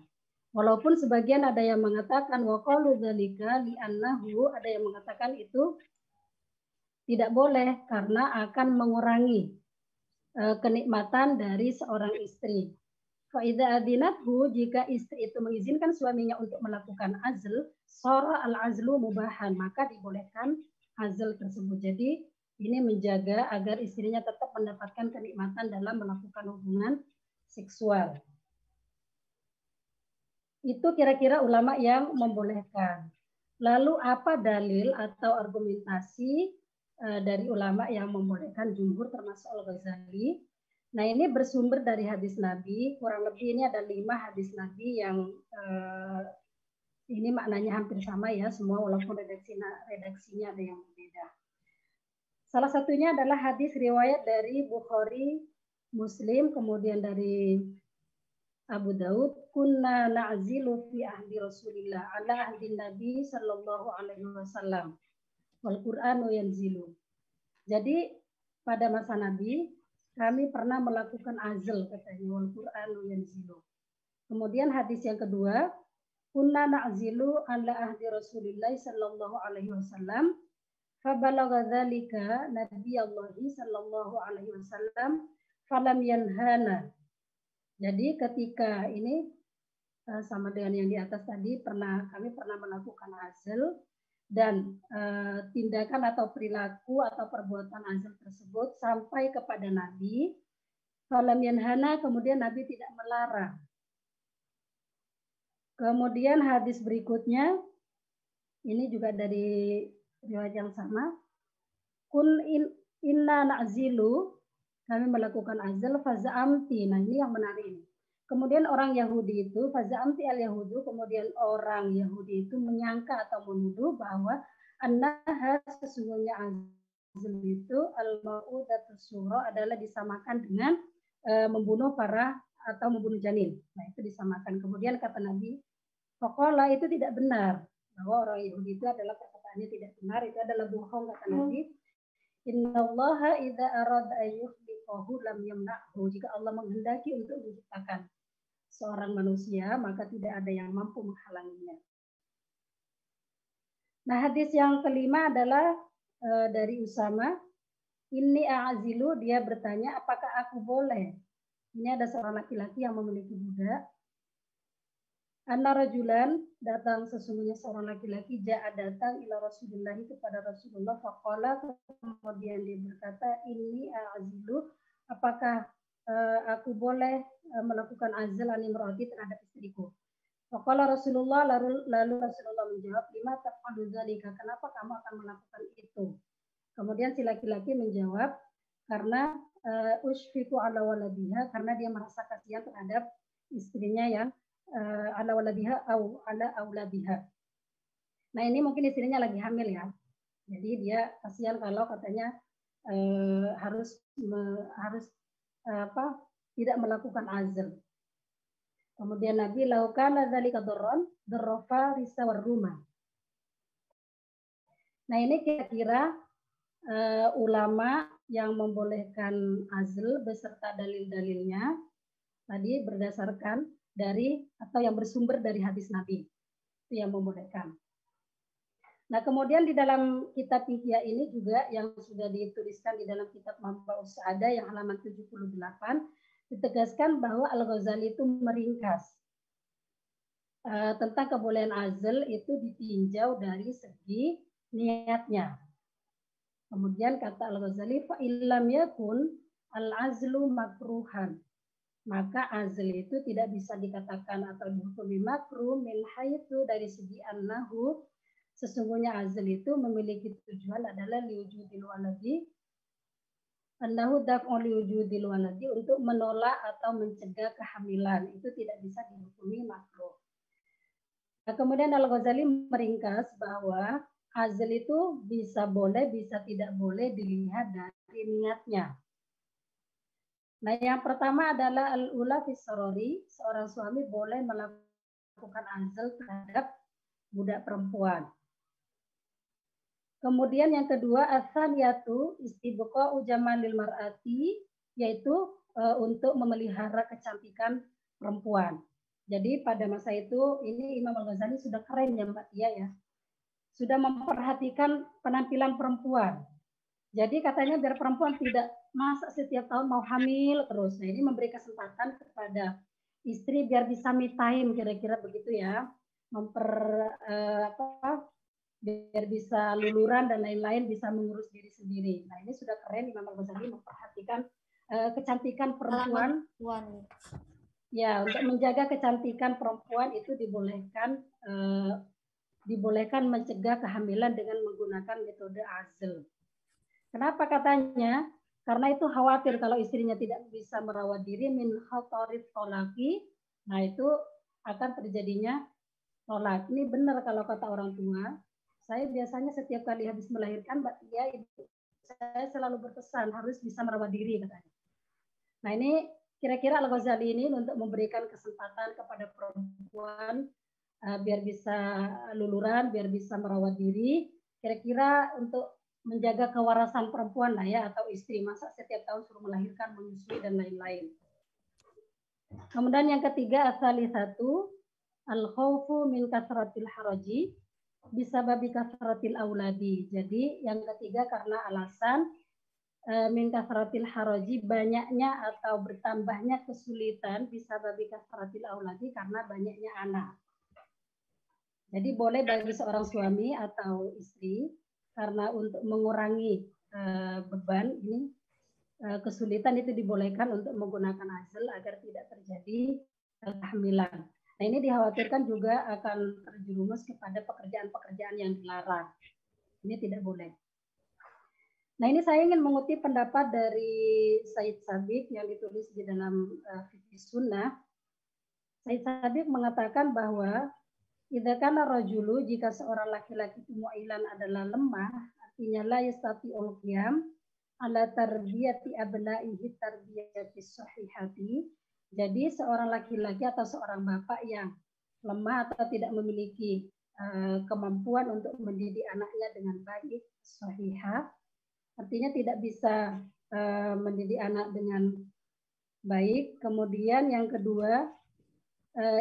Walaupun sebagian ada yang mengatakan wa qalu dzalika li'annahu, ada yang mengatakan itu tidak boleh karena akan mengurangi kenikmatan dari seorang istri. Fa idza adinathu, jika istri itu mengizinkan suaminya untuk melakukan azl, shara al-azlu mubahan, maka dibolehkan azl tersebut. Jadi ini menjaga agar istrinya tetap mendapatkan kenikmatan dalam melakukan hubungan seksual. Itu kira-kira ulama yang membolehkan. Lalu apa dalil atau argumentasi dari ulama yang membolehkan jumhur termasuk Al-Ghazali? Nah, ini bersumber dari hadis Nabi, kurang lebih ini ada 5 hadis Nabi yang ini maknanya hampir sama ya, semua walaupun redaksinya ada yang berbeda. Salah satunya adalah hadis riwayat dari Bukhari, Muslim, kemudian dari Abu Daud, kunna na'zilu fi ahdi Rasulillah ala ahdi Nabi sallallahu alaihi wasallam. Wal Qur'anu yanzilu. Jadi pada masa Nabi kami pernah melakukan azl katanya, wal Qur'anu yanzilu. Kemudian hadis yang kedua, kunna na'zilu ala ahdi Rasulillah sallallahu alaihi wasallam. Fabalagha dzalika Nabiyallahi sallallahu alaihi wasallam falam yanhana. Jadi ketika ini sama dengan yang di atas tadi, kami pernah melakukan azl dan tindakan atau perilaku atau perbuatan azl tersebut sampai kepada Nabi. Falam yanhana, kemudian Nabi tidak melarang. Kemudian hadis berikutnya ini juga dari riwayat yang sama. Inna na'zilu, kami melakukan azal, faza'amti. Nah ini yang menarik ini. Kemudian orang Yahudi itu, faza'amti al-Yahudu, kemudian orang Yahudi itu menyangka atau menuduh bahwa annaha, sesungguhnya azal itu al-mau'udatus sura adalah disamakan dengan membunuh membunuh janin. Nah itu disamakan. Kemudian kata Nabi, faqala, itu tidak benar. Bahwa orang Yahudi itu adalah perkataannya tidak benar, itu adalah bohong, kata Nabi. Innallaha idza arada ayyuhliqahu lam yamna'hu. Jika Allah menghendaki untuk menciptakan seorang manusia, maka tidak ada yang mampu menghalanginya. Nah, hadis yang kelima adalah dari Usama. Inni a'azilu, dia bertanya, apakah aku boleh? Ini ada seorang laki-laki yang memiliki budak. Anna rajulan, datang sesungguhnya seorang laki-laki, datang ila Rasulullah, kepada Rasulullah, faqala, kemudian dia berkata, ini a'azilu, apakah aku boleh melakukan azal animrati terhadap istriku? Faqala Rasulullah, lalu Rasulullah menjawab, lima taf'alu dzalika, kenapa kamu akan melakukan itu? Kemudian si laki-laki menjawab, karena ushfiqu ala waladiha, karena dia merasa kasihan terhadap istrinya yang ala waladiha au ala auladiha. Nah ini mungkin istrinya lagi hamil ya. Jadi dia kasihan kalau katanya harus tidak melakukan azl. Kemudian Nabi laukana dzalika darron darrafa risawar rumah. Nah ini kira-kira ulama yang membolehkan azl beserta dalil-dalilnya tadi berdasarkan dari atau yang bersumber dari hadis Nabi itu yang membolehkan. Nah kemudian di dalam kitab Ihya ini juga yang sudah dituliskan di dalam kitab Manba'us Sa'adah yang halaman 78 ditegaskan bahwa Al-Ghazali itu meringkas tentang kebolehan azl itu ditinjau dari segi niatnya. Kemudian kata Al-Ghazali, fa illam yakun al-azlu makruhan, maka azl itu tidak bisa dikatakan atau dihukumi makruh min haitsu, dari segi annahu, sesungguhnya azl itu memiliki tujuan adalah liwujudil waladi, annahu daf'u liwujudil waladi, untuk menolak atau mencegah kehamilan, itu tidak bisa dihukumi makruh. Nah, kemudian Al-Ghazali meringkas bahwa azl itu bisa boleh, bisa tidak boleh dilihat dari niatnya. Nah, yang pertama adalah al-ula fi sarori, seorang suami boleh melakukan azl terhadap budak perempuan. Kemudian yang kedua, as-saniyatu istibqa'u jamalil mar'ati, yaitu untuk memelihara kecantikan perempuan. Jadi pada masa itu ini Imam Al-Ghazali sudah keren ya Mbak Tia ya. Sudah memperhatikan penampilan perempuan. Jadi katanya biar perempuan tidak masa setiap tahun mau hamil terus. Nah ini memberi kesempatan kepada istri biar bisa me time, kira-kira begitu ya. Biar bisa luluran dan lain-lain, bisa mengurus diri sendiri. Nah ini sudah keren Imam Al-Ghazali memperhatikan kecantikan perempuan. Ya, untuk menjaga kecantikan perempuan itu dibolehkan mencegah kehamilan dengan menggunakan metode azl. Kenapa katanya? Karena itu khawatir kalau istrinya tidak bisa merawat diri min khatarit tolaki, nah itu akan terjadinya tolak. Ini benar kalau kata orang tua. Saya biasanya setiap kali habis melahirkan, Mbak Tia, saya selalu berpesan harus bisa merawat diri katanya. Nah ini kira-kira Al-Ghazali ini untuk memberikan kesempatan kepada perempuan biar bisa luluran, biar bisa merawat diri, kira-kira untuk menjaga kewarasan perempuan lah ya, atau istri, masa setiap tahun suruh melahirkan, menyusui dan lain-lain. Kemudian yang ketiga, as-salisatu al-khawfu min kasratil haraji bisa babi kasratil auladi. Jadi yang ketiga karena alasan min kasratil haraji, banyaknya atau bertambahnya kesulitan, bisa babi kasratil auladi, karena banyaknya anak. Jadi boleh bagi seorang suami atau istri, karena untuk mengurangi beban ini, kesulitan itu dibolehkan untuk menggunakan azl agar tidak terjadi kehamilan. Nah, ini dikhawatirkan juga akan terjerumus kepada pekerjaan-pekerjaan yang dilarang. Ini tidak boleh. Nah, ini saya ingin mengutip pendapat dari Said Sabiq yang ditulis di dalam Fiqh Sunnah. Said Sabiq mengatakan bahwa idza kana rajulu, jika seorang laki-laki itu mu'ilan adalah lemah, artinya la yastati'ul qiyam ala tarbiyati abna'ihi tarbiyati sahihati. Jadi seorang laki-laki atau seorang bapak yang lemah atau tidak memiliki kemampuan untuk mendidik anaknya dengan baik, sahihah, artinya tidak bisa mendidik anak dengan baik. Kemudian yang kedua,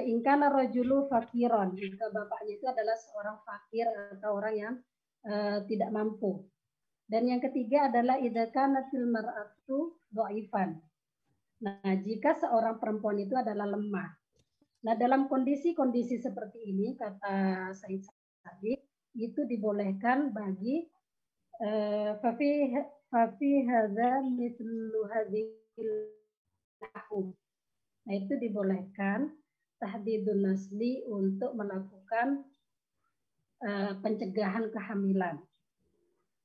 ingkana rajulu fakiron, jika bapaknya itu adalah seorang fakir atau orang yang tidak mampu. Dan yang ketiga adalah idza kanatil mar'atu dhaifan. Nah, jika seorang perempuan itu adalah lemah. Nah, dalam kondisi-kondisi seperti ini, kata Said Sabiq, itu dibolehkan bagi fafi hadza mithlu hadhil ahum. Nah, itu dibolehkan tahdidun nasli untuk melakukan pencegahan kehamilan.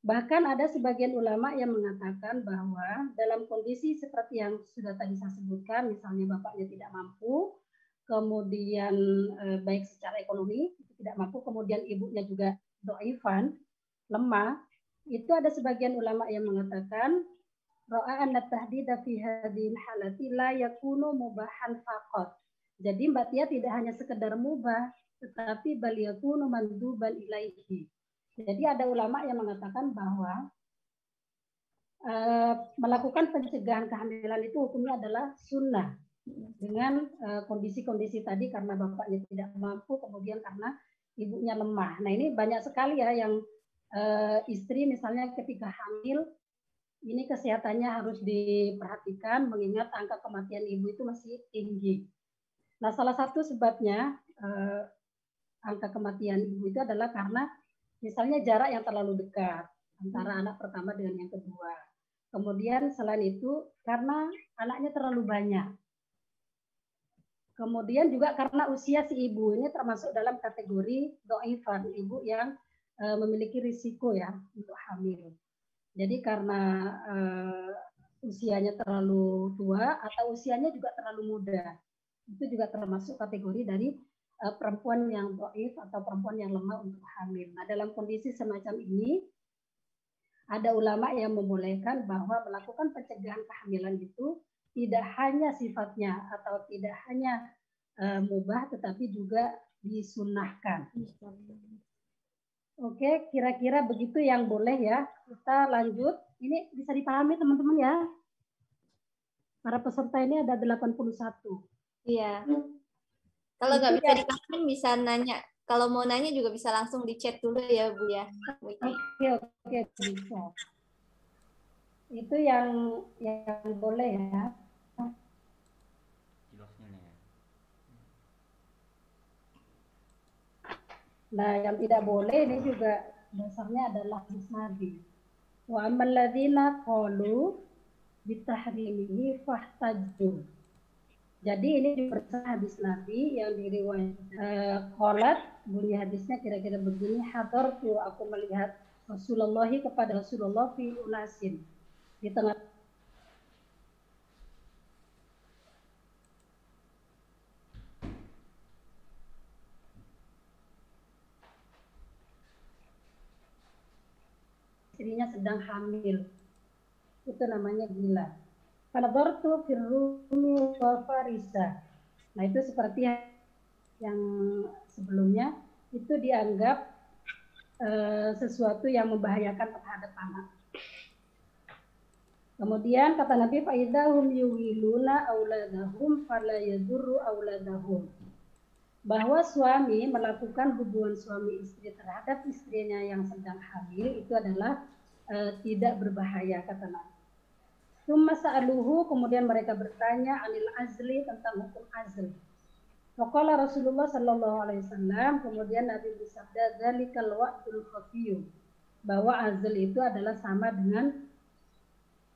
Bahkan ada sebagian ulama yang mengatakan bahwa dalam kondisi seperti yang sudah tadi saya sebutkan, misalnya bapaknya tidak mampu, kemudian baik secara ekonomi tidak mampu, kemudian ibunya juga dhaifan, lemah, itu ada sebagian ulama yang mengatakan ra'a anna tahdida fi hadhil halati la yakunu mubahan faqat. Jadi Mbak Tia tidak hanya sekedar mubah, tetapi bal yakunu manduban ilaihi. Jadi ada ulama yang mengatakan bahwa melakukan pencegahan kehamilan itu hukumnya adalah sunnah, dengan kondisi-kondisi tadi, karena bapaknya tidak mampu, kemudian karena ibunya lemah. Nah, ini banyak sekali ya yang istri misalnya ketika hamil, ini kesehatannya harus diperhatikan mengingat angka kematian ibu itu masih tinggi. Nah, salah satu sebabnya angka kematian ibu itu adalah karena misalnya jarak yang terlalu dekat antara anak pertama dengan yang kedua. Kemudian selain itu karena anaknya terlalu banyak. Kemudian juga karena usia si ibu ini termasuk dalam kategori dhaifan, ibu yang memiliki risiko ya untuk hamil. Jadi karena usianya terlalu tua atau usianya juga terlalu muda, itu juga termasuk kategori dari perempuan yang dhaif atau perempuan yang lemah untuk hamil. Nah, dalam kondisi semacam ini, ada ulama yang membolehkan bahwa melakukan pencegahan kehamilan itu tidak hanya sifatnya atau tidak hanya mubah, tetapi juga disunahkan. Oke, kira-kira begitu yang boleh ya. Kita lanjut. Ini bisa dipahami teman-teman ya. Para peserta ini ada 81. Iya. Kalau nggak bisa dipahami bisa nanya. Kalau mau nanya juga bisa langsung di chat dulu ya Bu ya. Oke, bisa. Itu yang boleh ya. Nah, yang tidak boleh ini juga dasarnya adalah hadis Nabi. Wa ammal ladzina qalu bitahrimihi fahtajju. Jadi ini juga hadis Nabi yang diriwayatkan qalat, bunyi hadisnya kira-kira begini, hadartu, aku melihat Rasulullah kepada Rasulullah fi unasin, di tengah istrinya sedang hamil. Itu namanya gila. Fanadartu firrumi wa farisa. Nah itu seperti yang sebelumnya itu dianggap sesuatu yang membahayakan terhadap anak. Kemudian kata Nabi, faidahum yuwiluna auladahum fala yadurru auladahum. Bahwa suami melakukan hubungan suami istri terhadap istrinya yang sedang hamil itu adalah tidak berbahaya, kata Nabi. Tsumma sa'aluhu, kemudian mereka bertanya anil azli, tentang hukum azl. Faqala Rasulullah sallallahu alaihi wasallam, kemudian Nabi bersabda, dzalikal wa'dul khafiyyu, bahwa azl itu adalah sama dengan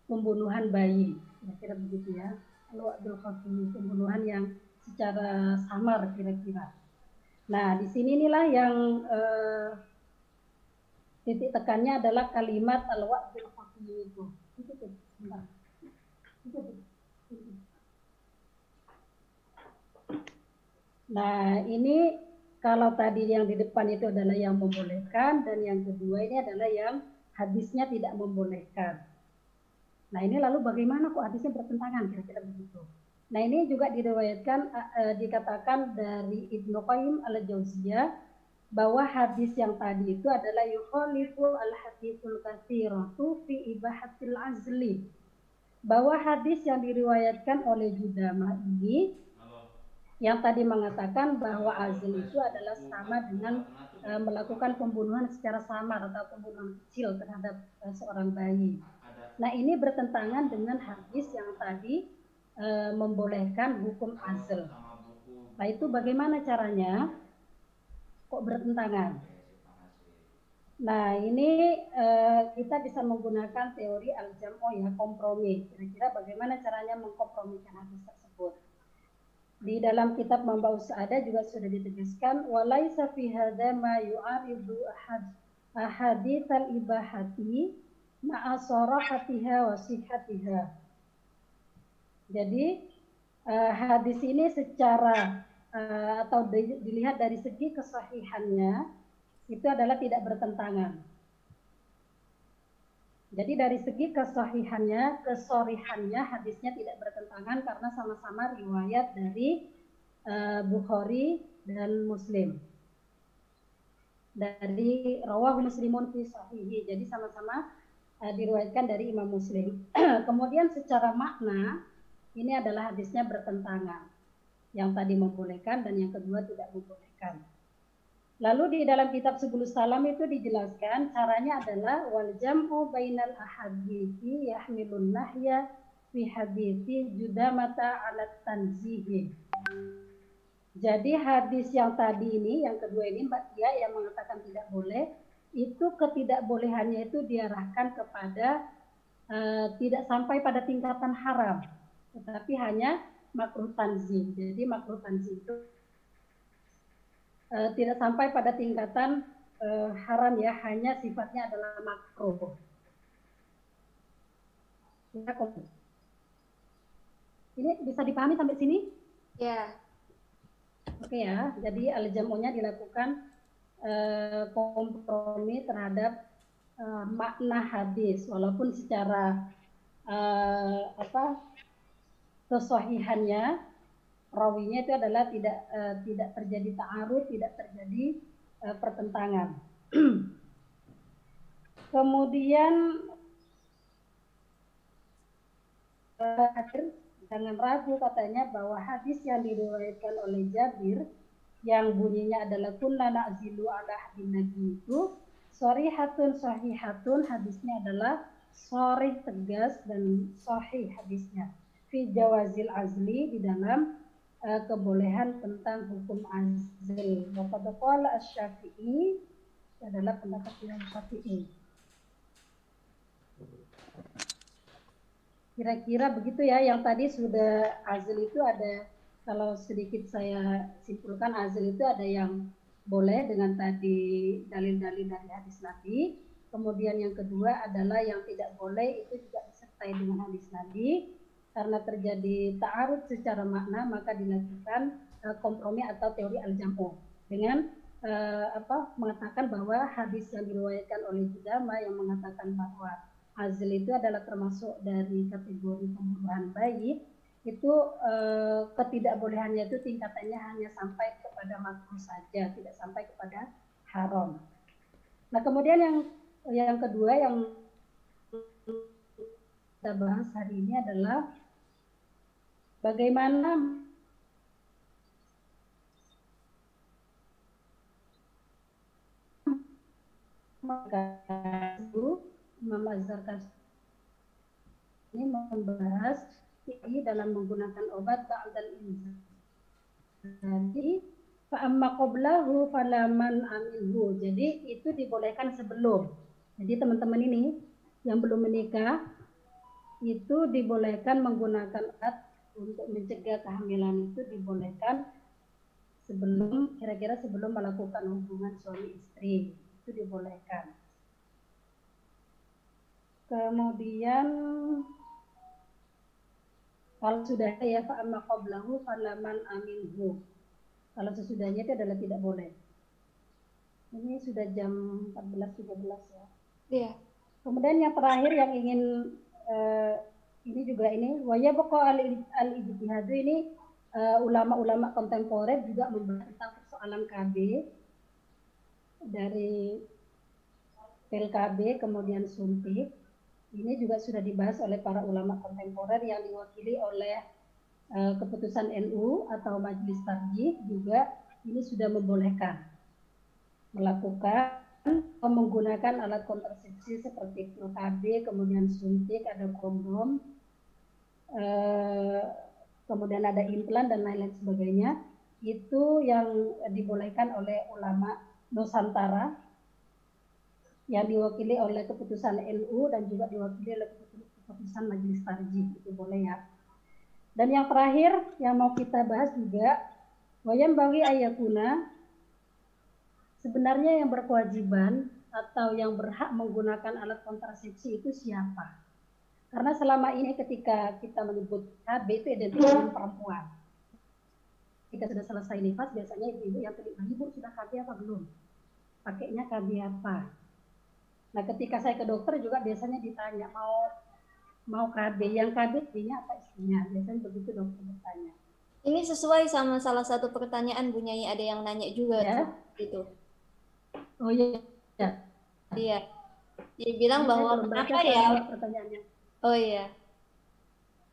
pembunuhan bayi. Kira-kira begitu ya. Al-wa'dul khafiyyu, pembunuhan yang secara samar kira-kira. Nah, di sini inilah yang titik tekannya adalah kalimat al-wa'dul khafiyyu itu. Itu tuh, bentar. Nah, ini kalau tadi yang di depan itu adalah yang membolehkan, dan yang kedua ini adalah yang hadisnya tidak membolehkan. Nah, ini lalu bagaimana kok hadisnya bertentangan, kira-kira begitu. Nah, ini juga diriwayatkan, dikatakan dari Ibnu Qayyim al-Jauziyah, bahwa hadis yang tadi itu adalah yukhalifu al-hadithul katsiratu fi ibahatil azli. Bahwa hadis yang diriwayatkan oleh Judama ini yang tadi mengatakan bahwa azl itu adalah sama dengan melakukan pembunuhan secara samar atau pembunuhan kecil terhadap seorang bayi. Nah, ini bertentangan dengan hadis yang tadi membolehkan hukum azl. Nah, itu bagaimana caranya? Kok bertentangan? Nah, ini kita bisa menggunakan teori al-jam'u ya, kompromi. Kira-kira bagaimana caranya mengkompromikan hadis tersebut? Di dalam kitab Mamba'us Sa'adah juga sudah ditegaskan, walaisa fi hadza ma yu'aridu ahaditsal ibahati ma'a sarahatiha wa sihhatiha. Jadi hadis ini secara atau dilihat dari segi kesahihannya itu adalah tidak bertentangan. Jadi dari segi kesahihannya, kesorihannya hadisnya tidak bertentangan karena sama-sama riwayat dari Bukhari dan Muslim. Dari rawahu Muslimun fi sahihi. Jadi sama-sama diriwayatkan dari Imam Muslim. Kemudian secara makna ini adalah hadisnya bertentangan. Yang tadi membolehkan dan yang kedua tidak membolehkan. Lalu di dalam kitab Subulus Salam itu dijelaskan caranya adalah wal jam'u bainal ahadithi yahmilun nahya fi hadithi judamata ala tanzihi. Jadi hadis yang tadi ini, yang kedua ini Mbak Tia yang mengatakan tidak boleh, itu ketidakbolehannya itu diarahkan kepada tidak sampai pada tingkatan haram, tetapi hanya makruh tanzih. Jadi makruh tanzih itu tidak sampai pada tingkatan haram ya, hanya sifatnya adalah makruh. Ini bisa dipahami sampai sini? Ya. Oke ya, jadi al-jam'unya dilakukan kompromi terhadap makna hadis, walaupun secara kesahihannya rawinya itu adalah tidak terjadi ta'arud, tidak terjadi pertentangan. Kemudian jangan ragu katanya bahwa hadis yang diriwayatkan oleh Jabir yang bunyinya adalah kunna na'zilu ala hadin nabi itu sharihatun sahihatun, hadisnya adalah sharih, tegas dan sahih hadisnya. Fi jawazil azli, di dalam kebolehan tentang hukum azl. Waqad qala asy-Syafi'i, adalah pendapat Imam Syafi'i. Kira-kira begitu ya, yang tadi sudah azl itu ada, kalau sedikit saya simpulkan, azl itu ada yang boleh dengan tadi dalil-dalil dari hadis Nabi. Kemudian yang kedua adalah yang tidak boleh, itu juga disertai dengan hadis Nabi. Karena terjadi ta'arud secara makna, maka dilakukan kompromi atau teori al-jam'u dengan mengatakan bahwa hadis yang diriwayatkan oleh Judama yang mengatakan bahwa azl itu adalah termasuk dari kategori pembunuhan bayi, itu ketidakbolehannya itu tingkatannya hanya sampai kepada makruh saja, tidak sampai kepada haram. Nah, kemudian yang kedua yang kita bahas hari ini adalah bagaimana Imam Az-Zarkashi ini membahas ini dalam menggunakan obat ba'dal inzal. Jadi fa'amma qablahu falaman aminhu. Jadi itu dibolehkan sebelum. Jadi teman-teman ini yang belum menikah itu dibolehkan menggunakan obat untuk mencegah kehamilan, itu dibolehkan sebelum, kira-kira sebelum melakukan hubungan suami istri, itu dibolehkan. Kemudian kalau sudah ya fa'amma qablahu falaman aminhu. Kalau sesudahnya itu adalah tidak boleh. Ini sudah jam 14.13 ya. Iya. Kemudian yang terakhir yang ingin ini juga ini waya pokok al-ijtihadu ini ulama-ulama kontemporer juga membahas tentang persoalan KB dari pil KB kemudian suntik. Ini juga sudah dibahas oleh para ulama kontemporer yang diwakili oleh keputusan NU atau Majelis Tarjih, juga ini sudah membolehkan melakukan menggunakan alat kontrasepsi seperti pil KB, kemudian suntik, ada kondom, kemudian ada implan dan lain-lain sebagainya. Itu yang dibolehkan oleh ulama Nusantara yang diwakili oleh keputusan NU dan juga diwakili oleh keputusan Majelis Tarjih, itu boleh ya. Dan yang terakhir yang mau kita bahas juga wayam bagi ayatuna, sebenarnya yang berkewajiban atau yang berhak menggunakan alat kontrasepsi itu siapa? Karena selama ini ketika kita menyebut KB itu identik dengan perempuan. Ketika sudah selesai nifas biasanya ibu-ibu yang terlibat, ibu sudah KB apa belum? Pakainya KB apa? Nah, ketika saya ke dokter juga biasanya ditanya mau KB, yang KB istrinya apa istrinya? Biasanya begitu dokter bertanya. Ini sesuai sama salah satu pertanyaan Bu Nyai, ada yang nanya juga Ya. gitu. Oh iya. Ya. Iya. Dia bilang bahwa kenapa ya? Pertanyaannya. Oh iya.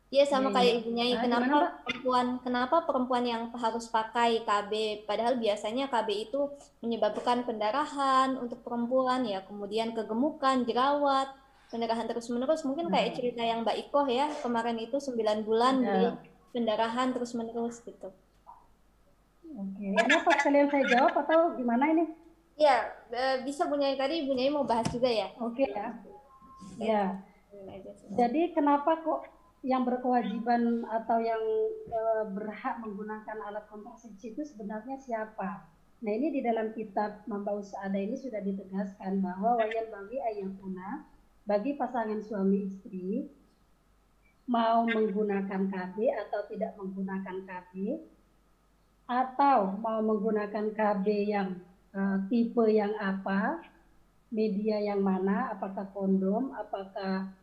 Iya sama Iya, kayak iya. Ibu Nyai, Gimana, kenapa perempuan yang harus pakai KB? Padahal biasanya KB itu menyebabkan pendarahan untuk perempuan ya, kemudian kegemukan, jerawat, pendarahan terus-menerus. Mungkin kayak cerita yang Mbak Ikoh ya, kemarin itu 9 bulan dia pendarahan terus-menerus gitu. Oke, ini apa sekalian saya jawab atau gimana ini? Iya, bisa Bu Nyai, tadi Bu Nyai mau bahas juga ya? Oke ya. Ya. Jadi kenapa kok yang berkewajiban atau yang berhak menggunakan alat kontrasepsi itu sebenarnya siapa? Nah, ini di dalam kitab Mambaus Sa'adah ini sudah ditegaskan bahwa wayan bagi ayatuna, bagi pasangan suami istri mau menggunakan KB atau tidak menggunakan KB, atau mau menggunakan KB yang tipe yang apa, media yang mana, apakah kondom, apakah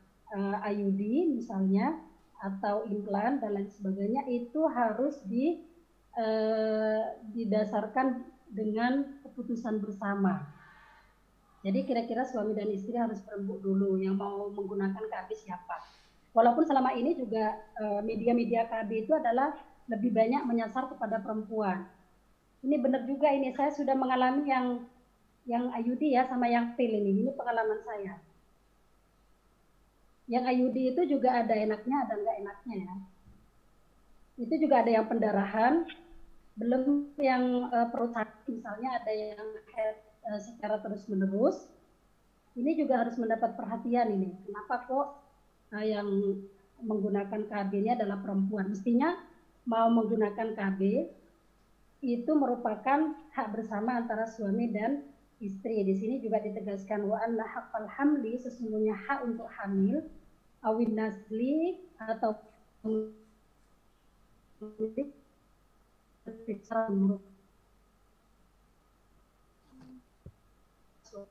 IUD misalnya, atau implan dan lain sebagainya, itu harus didasarkan dengan keputusan bersama. Jadi kira-kira suami dan istri harus berembuk dulu yang mau menggunakan KB siapa. Walaupun selama ini juga media-media KB itu adalah lebih banyak menyasar kepada perempuan. Ini benar juga, ini saya sudah mengalami yang IUD ya sama yang pil ini pengalaman saya. Yang IUD itu juga ada enaknya, ada enggak enaknya ya. Itu juga ada yang pendarahan, belum yang perut sakit misalnya, ada yang head secara terus-menerus. Ini juga harus mendapat perhatian ini. Kenapa kok yang menggunakan KB ini adalah perempuan? Mestinya mau menggunakan KB itu merupakan hak bersama antara suami dan istri. Di sini juga ditegaskan wa anna haqqal hamli, sesungguhnya hak untuk hamil, awin nasli atau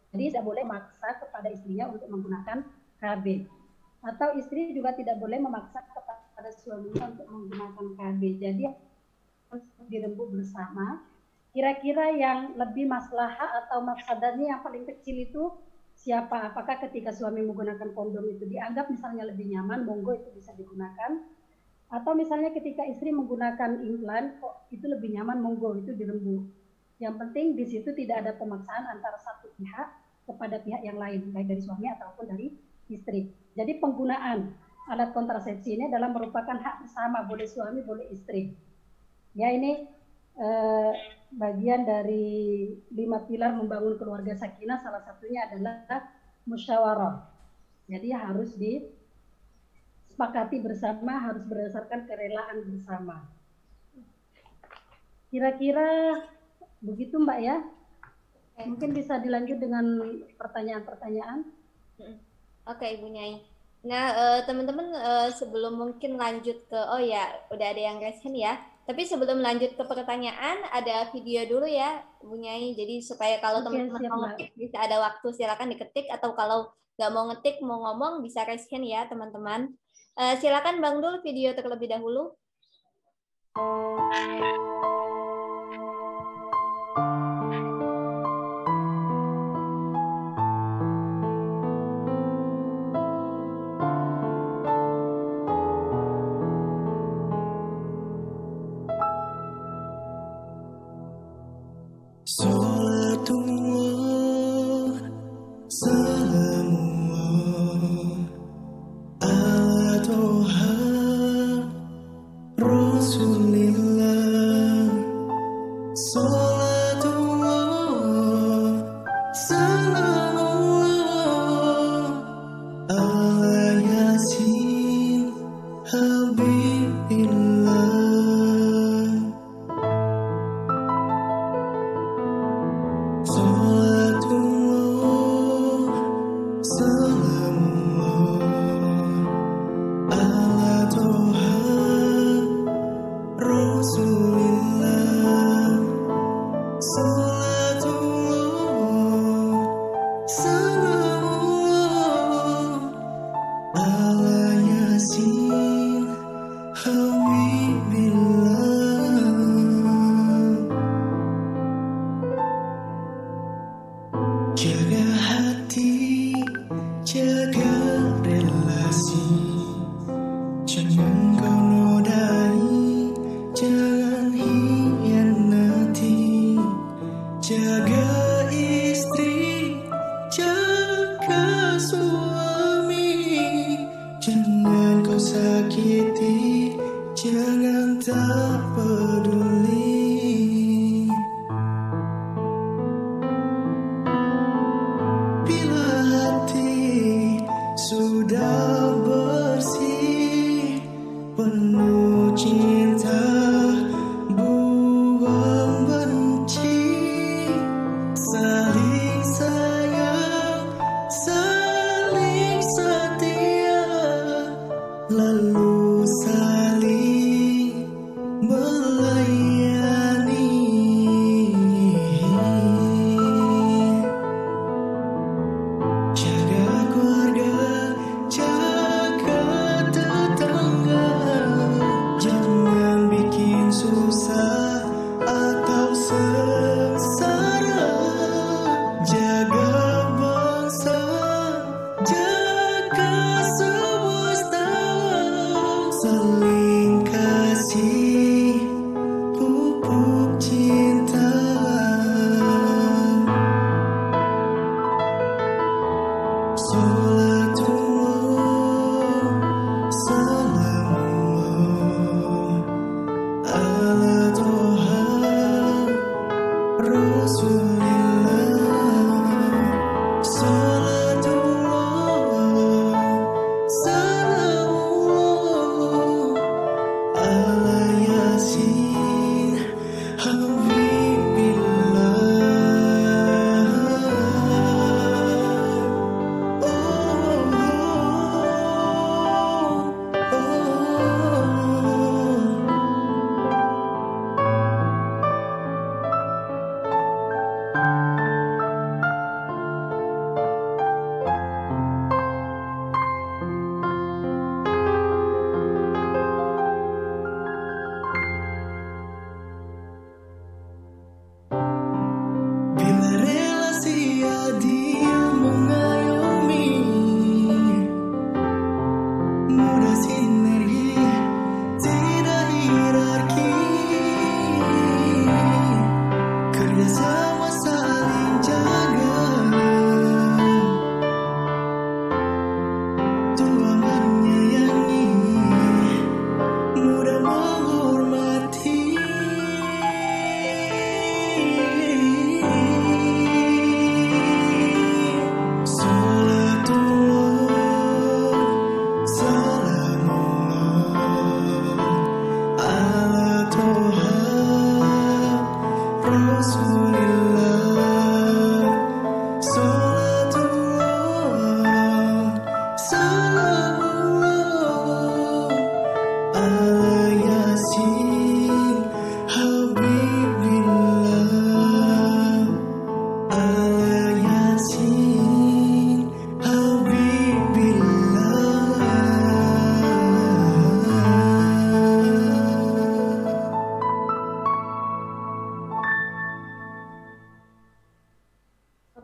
jadi tidak boleh maksa kepada istrinya untuk menggunakan KB. Atau istri juga tidak boleh memaksa kepada suaminya untuk menggunakan KB. Jadi harus dirembuk bersama. Kira-kira yang lebih maslahah atau mafsadatnya yang paling kecil itu siapa? Apakah ketika suami menggunakan kondom itu dianggap misalnya lebih nyaman, monggo itu bisa digunakan. Atau misalnya ketika istri menggunakan implan, kok itu lebih nyaman, monggo itu dirembuk. Yang penting di situ tidak ada pemaksaan antara satu pihak kepada pihak yang lain, baik dari suami ataupun dari istri. Jadi penggunaan alat kontrasepsi ini adalah merupakan hak bersama, boleh suami, boleh istri. Ya, ini bagian dari 5 pilar membangun keluarga sakinah, salah satunya adalah musyawarah. Jadi harus disepakati bersama, harus berdasarkan kerelaan bersama. Kira-kira begitu Mbak ya. Mungkin bisa dilanjut dengan pertanyaan-pertanyaan. Oke, Ibu Nyai. Nah, teman-teman, sebelum mungkin lanjut ke, oh ya, udah ada yang raise hand ya. Tapi sebelum lanjut ke pertanyaan, ada video dulu ya, Bu Nyai. Jadi supaya kalau teman-teman mau ngetik bisa ada waktu, silakan diketik. Atau kalau nggak mau ngetik, mau ngomong, bisa raise hand ya, teman-teman. Silakan Bang Dul, video terlebih dahulu. Salatullah, salamullah, ala Toha Rasulillah. Salatullah, salamullah, ala Yasin Habibillah. Jaga hati, jaga relasi, jangan kau nodai, jangan hianati. Jaga istri, jaga suami, jangan kau sakiti, jangan tak peduli. Sudah bersih, penuh cinta, buang benci, saling sayang, saling setia, lalu saling melayani. Jaga keluarga, jaga tetangga, jangan bikin susah atau sengsara. Jaga bangsa, jaga semesta,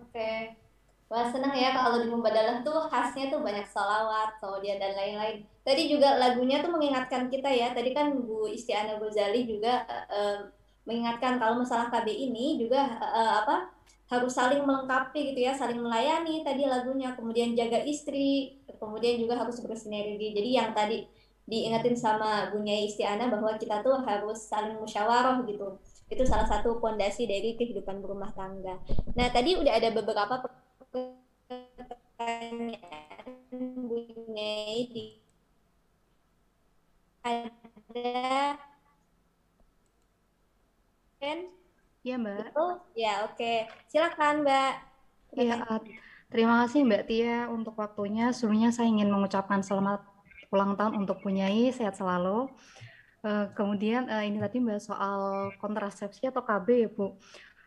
Oke. Wah, senang ya kalau di Mubadalah tuh khasnya tuh banyak salawat, dia dan lain-lain. Tadi juga lagunya tuh mengingatkan kita ya. Tadi kan Bu Istiana Ghazali juga mengingatkan kalau masalah KB ini juga harus saling melengkapi gitu ya, saling melayani tadi lagunya. Kemudian jaga istri, kemudian juga harus bersinergi. Jadi yang tadi diingetin sama Bu Nyai Istiana bahwa kita tuh harus saling musyawarah gitu. Itu salah satu pondasi dari kehidupan berumah tangga. Nah, tadi udah ada beberapa pertanyaan bunyi di ada kan Iya, Mbak. itu ya, oke, silakan Mbak. Iya, terima kasih Mbak Tia untuk waktunya. Sebelumnya saya ingin mengucapkan selamat ulang tahun untuk Punyai, sehat selalu. Kemudian ini tadi Mbak soal kontrasepsi atau KB ya Bu.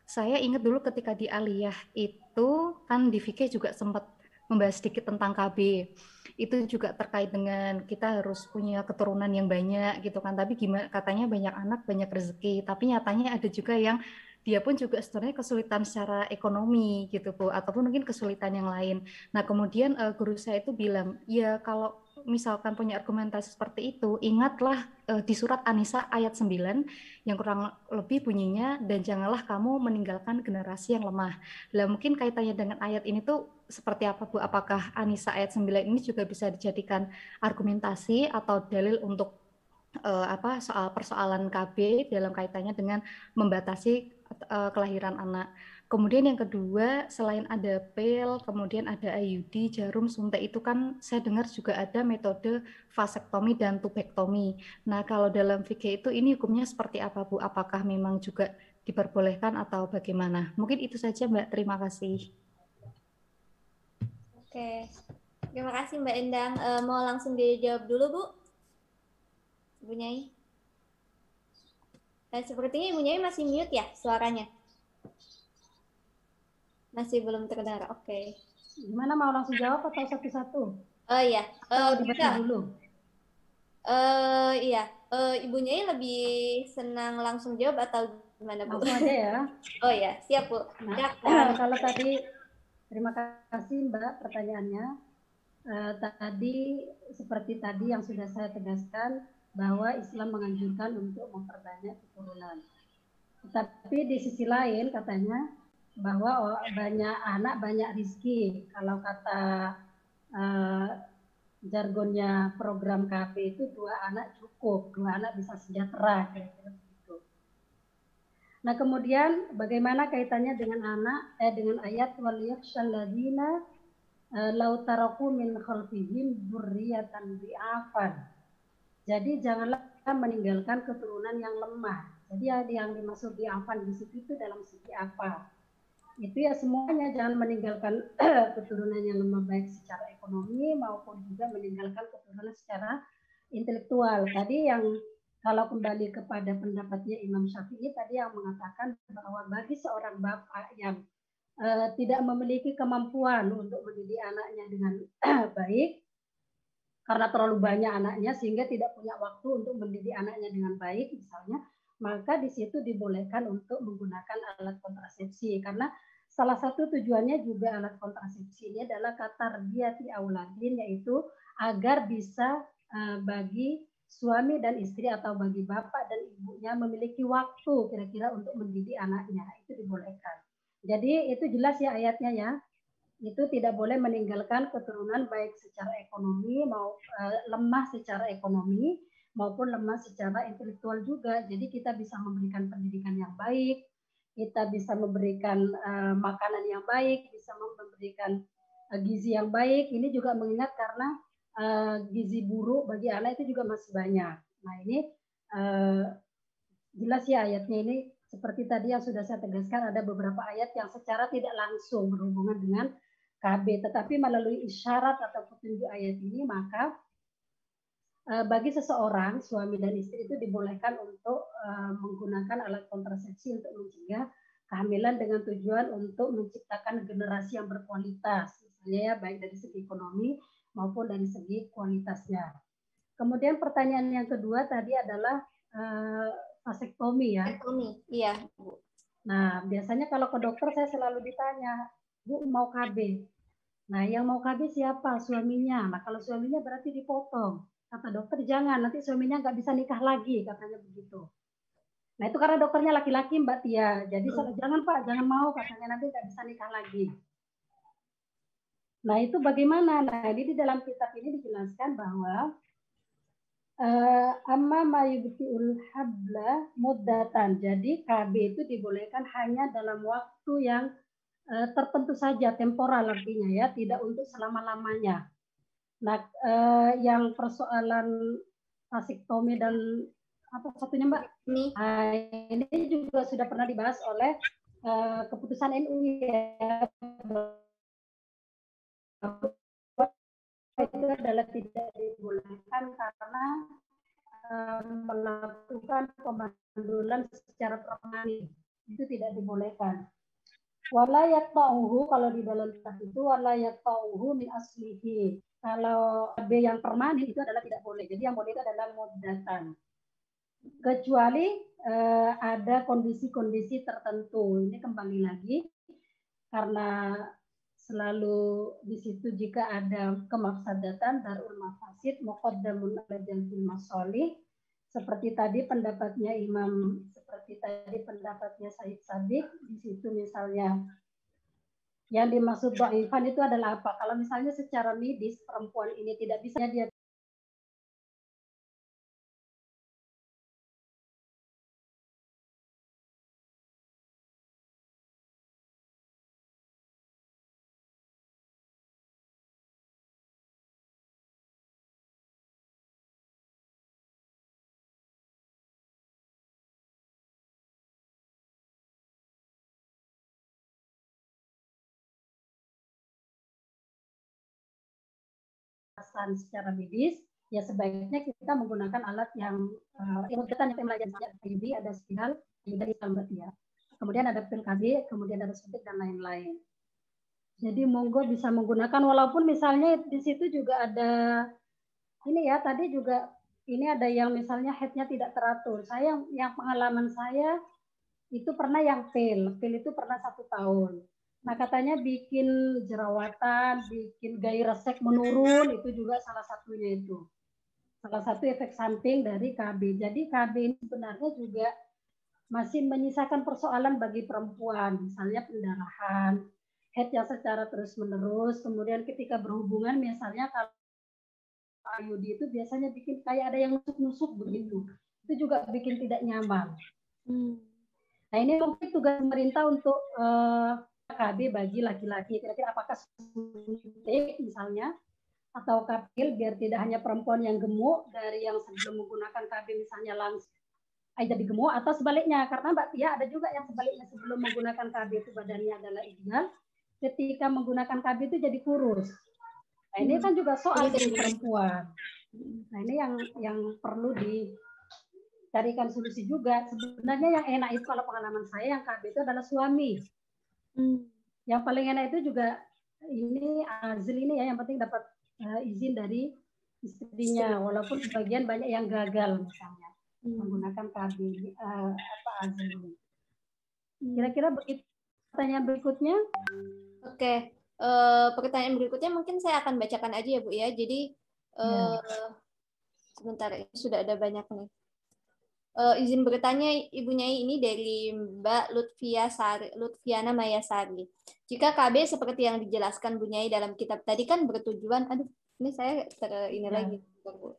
Saya ingat dulu ketika di Aliyah itu kan di Fikih juga sempat membahas sedikit tentang KB. Itu juga terkait dengan kita harus punya keturunan yang banyak gitu kan. Tapi gimana katanya banyak anak banyak rezeki. Tapi nyatanya ada juga yang dia pun juga sebenarnya kesulitan secara ekonomi gitu Bu, ataupun mungkin kesulitan yang lain. Nah kemudian guru saya itu bilang, ya kalau misalkan punya argumentasi seperti itu, ingatlah di surat An-Nisa ayat 9 yang kurang lebih bunyinya, dan janganlah kamu meninggalkan generasi yang lemah. Lah mungkin kaitannya dengan ayat ini tuh seperti apa Bu? Apakah An-Nisa ayat 9 ini juga bisa dijadikan argumentasi atau dalil untuk soal persoalan KB dalam kaitannya dengan membatasi kelahiran anak. Kemudian yang kedua, selain ada pil, kemudian ada IUD, jarum, suntik, itu kan saya dengar juga ada metode vasektomi dan tubektomi. Nah, kalau dalam fikih itu ini hukumnya seperti apa Bu? Apakah memang juga diperbolehkan atau bagaimana? Mungkin itu saja Mbak, terima kasih. Oke, terima kasih Mbak Endang. Mau langsung dijawab dulu Bu? Bu Nyai. Dan sepertinya Ibu Nyai masih mute ya suaranya. Masih belum terdengar. Oke. Gimana, mau langsung jawab atau satu-satu? Oh iya. Atau dibaca dulu? Iya. Ibu Nyai lebih senang langsung jawab atau gimana Bu? Langsung aja ya. Oh iya, siap Bu. Nah, kalau tadi, terima kasih Mbak pertanyaannya. Tadi seperti tadi yang sudah saya tegaskan, bahwa Islam menganjurkan untuk memperbanyak keturunan. Tapi di sisi lain katanya bahwa banyak anak banyak rezeki. Kalau kata jargonnya program KB itu 2 anak cukup, 2 anak bisa sejahtera, kira-kira begitu. Nah kemudian bagaimana kaitannya dengan dengan ayat waliyakhshal ladzina law taraku min khalfihim dzurriyyatan dhi'afan. Jadi janganlah meninggalkan keturunan yang lemah. Jadi yang dimaksud dhi'afan di situ itu dalam segi apa? Itu ya semuanya, jangan meninggalkan keturunan yang lemah baik secara ekonomi maupun juga meninggalkan keturunan secara intelektual. Tadi yang kalau kembali kepada pendapatnya Imam Syafi'i tadi yang mengatakan bahwa bagi seorang bapak yang tidak memiliki kemampuan untuk mendidik anaknya dengan baik, karena terlalu banyak anaknya sehingga tidak punya waktu untuk mendidik anaknya dengan baik misalnya, maka di situ dibolehkan untuk menggunakan alat kontrasepsi. Karena salah satu tujuannya juga alat kontrasepsi ini adalah katarbiyati auladin, yaitu agar bisa bagi suami dan istri atau bagi bapak dan ibunya memiliki waktu kira-kira untuk mendidik anaknya, itu dibolehkan. Jadi itu jelas ya ayatnya ya. Itu tidak boleh meninggalkan keturunan baik secara ekonomi lemah secara ekonomi maupun lemah secara intelektual juga. Jadi kita bisa memberikan pendidikan yang baik, kita bisa memberikan makanan yang baik, bisa memberikan gizi yang baik. Ini juga mengingat karena gizi buruk bagi anak itu juga masih banyak. Nah ini jelas ya ayatnya ini seperti tadi yang sudah saya tegaskan, ada beberapa ayat yang secara tidak langsung berhubungan dengan KB, tetapi melalui isyarat atau petunjuk ayat ini, maka bagi seseorang, suami dan istri itu dibolehkan untuk menggunakan alat kontrasepsi untuk mencegah kehamilan dengan tujuan untuk menciptakan generasi yang berkualitas, misalnya ya baik dari segi ekonomi maupun dari segi kualitasnya. Kemudian pertanyaan yang kedua tadi adalah vasektomi ya. Vasektomi, iya Bu. Nah biasanya kalau ke dokter saya selalu ditanya, Bu mau KB. Nah, yang mau KB siapa? Suaminya. Nah, kalau suaminya berarti dipotong. Kata dokter, jangan, nanti suaminya nggak bisa nikah lagi, katanya begitu. Nah, itu karena dokternya laki-laki, Mbak Tia. Jadi, jangan Pak, jangan mau, katanya nanti nggak bisa nikah lagi. Nah, itu bagaimana? Nah, ini di dalam kitab ini dijelaskan bahwa amma mayubtiul habla muddatan. Jadi KB itu dibolehkan hanya dalam waktu yang tertentu saja, temporal artinya ya, tidak untuk selama-lamanya. Nah, yang persoalan vasektomi dan apa satunya Mbak? Ini juga sudah pernah dibahas oleh keputusan NU ya. Itu adalah tidak dibolehkan karena melakukan pemandulan secara permanen, itu tidak dibolehkan. Wala yaqta'uhu, kalau di dalam kitab itu wala yaqta'uhu min aslihi. Kalau B yang permanen itu adalah tidak boleh. Jadi yang boleh itu adalah muddatan. Kecuali ada kondisi-kondisi tertentu. Ini kembali lagi karena selalu di situ jika ada kemafsadatan darul mafasid muqaddamun ala jalbil masolih, seperti tadi pendapatnya Said Sabiq, di situ misalnya yang dimaksud dhaifan itu adalah apa? Kalau misalnya secara medis perempuan ini tidak bisa dia secara medis, ya sebaiknya kita menggunakan alat yang muddatan yang belajar ada spiral, ya. Kemudian ada pil KB, kemudian ada suntik dan lain-lain. Jadi monggo bisa menggunakan, walaupun misalnya di situ juga ada ini ya, tadi juga ini ada yang misalnya headnya tidak teratur. Saya yang pengalaman saya itu pernah yang pil itu pernah 1 tahun. Nah katanya bikin jerawatan, bikin gairah seks menurun, itu juga salah satunya itu. Salah satu efek samping dari KB. Jadi KB ini sebenarnya juga masih menyisakan persoalan bagi perempuan, misalnya pendarahan, head yang secara terus-menerus, kemudian ketika berhubungan misalnya kalau IUD itu biasanya bikin kayak ada yang nusuk-nusuk begitu. Itu juga bikin tidak nyaman. Nah ini mungkin tugas pemerintah untuk KB bagi laki-laki. Kira-kira apakah suntik misalnya atau kapil biar tidak hanya perempuan yang gemuk dari yang sebelum menggunakan KB misalnya langsung jadi gemuk, atau sebaliknya, karena Mbak Tia ada juga yang sebaliknya, sebelum menggunakan KB itu badannya adalah ideal, ketika menggunakan KB itu jadi kurus. Nah ini kan juga soal dari perempuan. Nah ini yang perlu dicarikan solusi juga. Sebenarnya yang enak itu kalau pengalaman saya yang KB itu adalah suami. Yang paling enak itu juga ini azil ini ya, yang penting dapat izin dari istrinya, walaupun sebagian banyak yang gagal misalnya menggunakan KB azil ini. Kira-kira begitu. Pertanyaan berikutnya. Oke. Pertanyaan berikutnya mungkin saya akan bacakan aja ya Bu ya. Jadi sebentar, ini sudah ada banyak nih. Izin bertanya Ibu Nyai, ini dari Mbak Lutfiana Mayasari. Jika KB seperti yang dijelaskan Bu Nyai dalam kitab tadi kan bertujuan, aduh ini saya ini lagi Bu.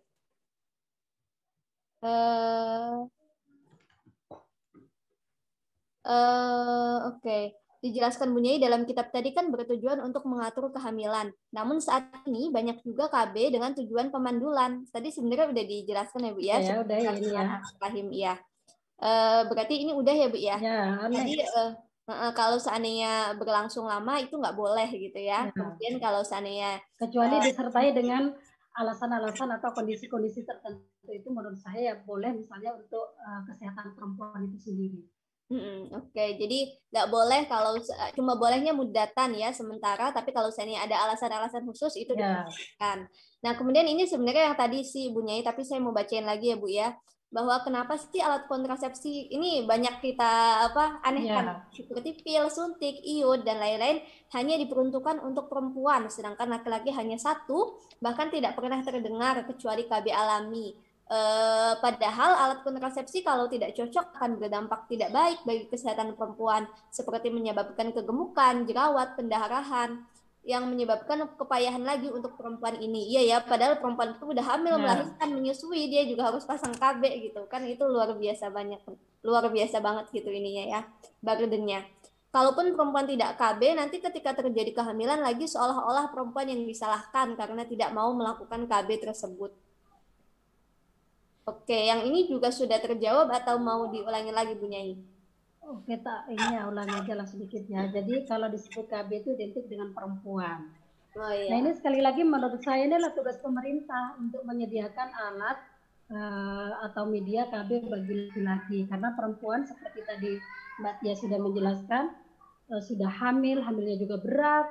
Oke. Dijelaskan Bu Nyai dalam kitab tadi kan bertujuan untuk mengatur kehamilan. Namun saat ini banyak juga KB dengan tujuan pemandulan. Tadi sebenarnya udah dijelaskan ya Bu ya. Ya udah ini ya. Rahim ya. Berarti ini udah ya Bu ya. Jadi kalau seandainya berlangsung lama itu nggak boleh gitu ya. Kemudian kalau seandainya kecuali disertai dengan alasan-alasan atau kondisi-kondisi tertentu, itu menurut saya ya boleh, misalnya untuk kesehatan perempuan itu sendiri. Oke, jadi nggak boleh kalau cuma bolehnya muddatan ya sementara, tapi kalau seandainya ada alasan-alasan khusus itu diperbolehkan. Nah kemudian ini sebenarnya yang tadi sih Bu Nyai, tapi saya mau bacain lagi ya Bu ya. bahwa kenapa sih alat kontrasepsi ini banyak kita anehkan, seperti pil, suntik, iud dan lain-lain hanya diperuntukkan untuk perempuan, sedangkan laki-laki hanya satu, bahkan tidak pernah terdengar kecuali KB alami. Padahal alat kontrasepsi kalau tidak cocok akan berdampak tidak baik bagi kesehatan perempuan, seperti menyebabkan kegemukan, jerawat, pendarahan, yang menyebabkan kepayahan lagi untuk perempuan ini. Iya ya, padahal perempuan itu udah hamil, melahirkan, menyusui, dia juga harus pasang KB gitu kan, itu luar biasa banget gitu ininya ya, burdennya. Kalaupun perempuan tidak KB, nanti ketika terjadi kehamilan lagi seolah-olah perempuan yang disalahkan karena tidak mau melakukan KB tersebut. Oke, yang ini juga sudah terjawab atau mau diulangi lagi Bu Nyai? Oke, ini ya ulangi aja lah sedikit ya. Jadi kalau disebut KB itu identik dengan perempuan. Oh, iya. Nah ini sekali lagi menurut saya ini adalah tugas pemerintah untuk menyediakan alat atau media KB bagi laki-laki. Karena perempuan seperti tadi Mbak Tia sudah menjelaskan, sudah hamilnya juga berat,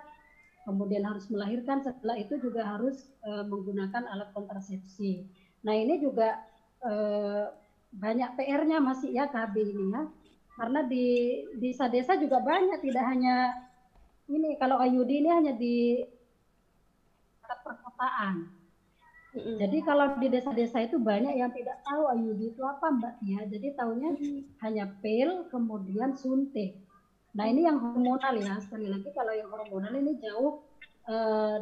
kemudian harus melahirkan, setelah itu juga harus menggunakan alat kontrasepsi. Nah ini juga banyak PR-nya masih ya KB ini ya. Karena di desa-desa juga banyak, tidak hanya ini, kalau IUD ini hanya di perkotaan. Jadi kalau di desa-desa itu banyak yang tidak tahu IUD itu apa Mbak Tia. Jadi tahunya hanya pil, kemudian suntik. Nah ini yang hormonal ya, sekali lagi kalau yang hormonal ini jauh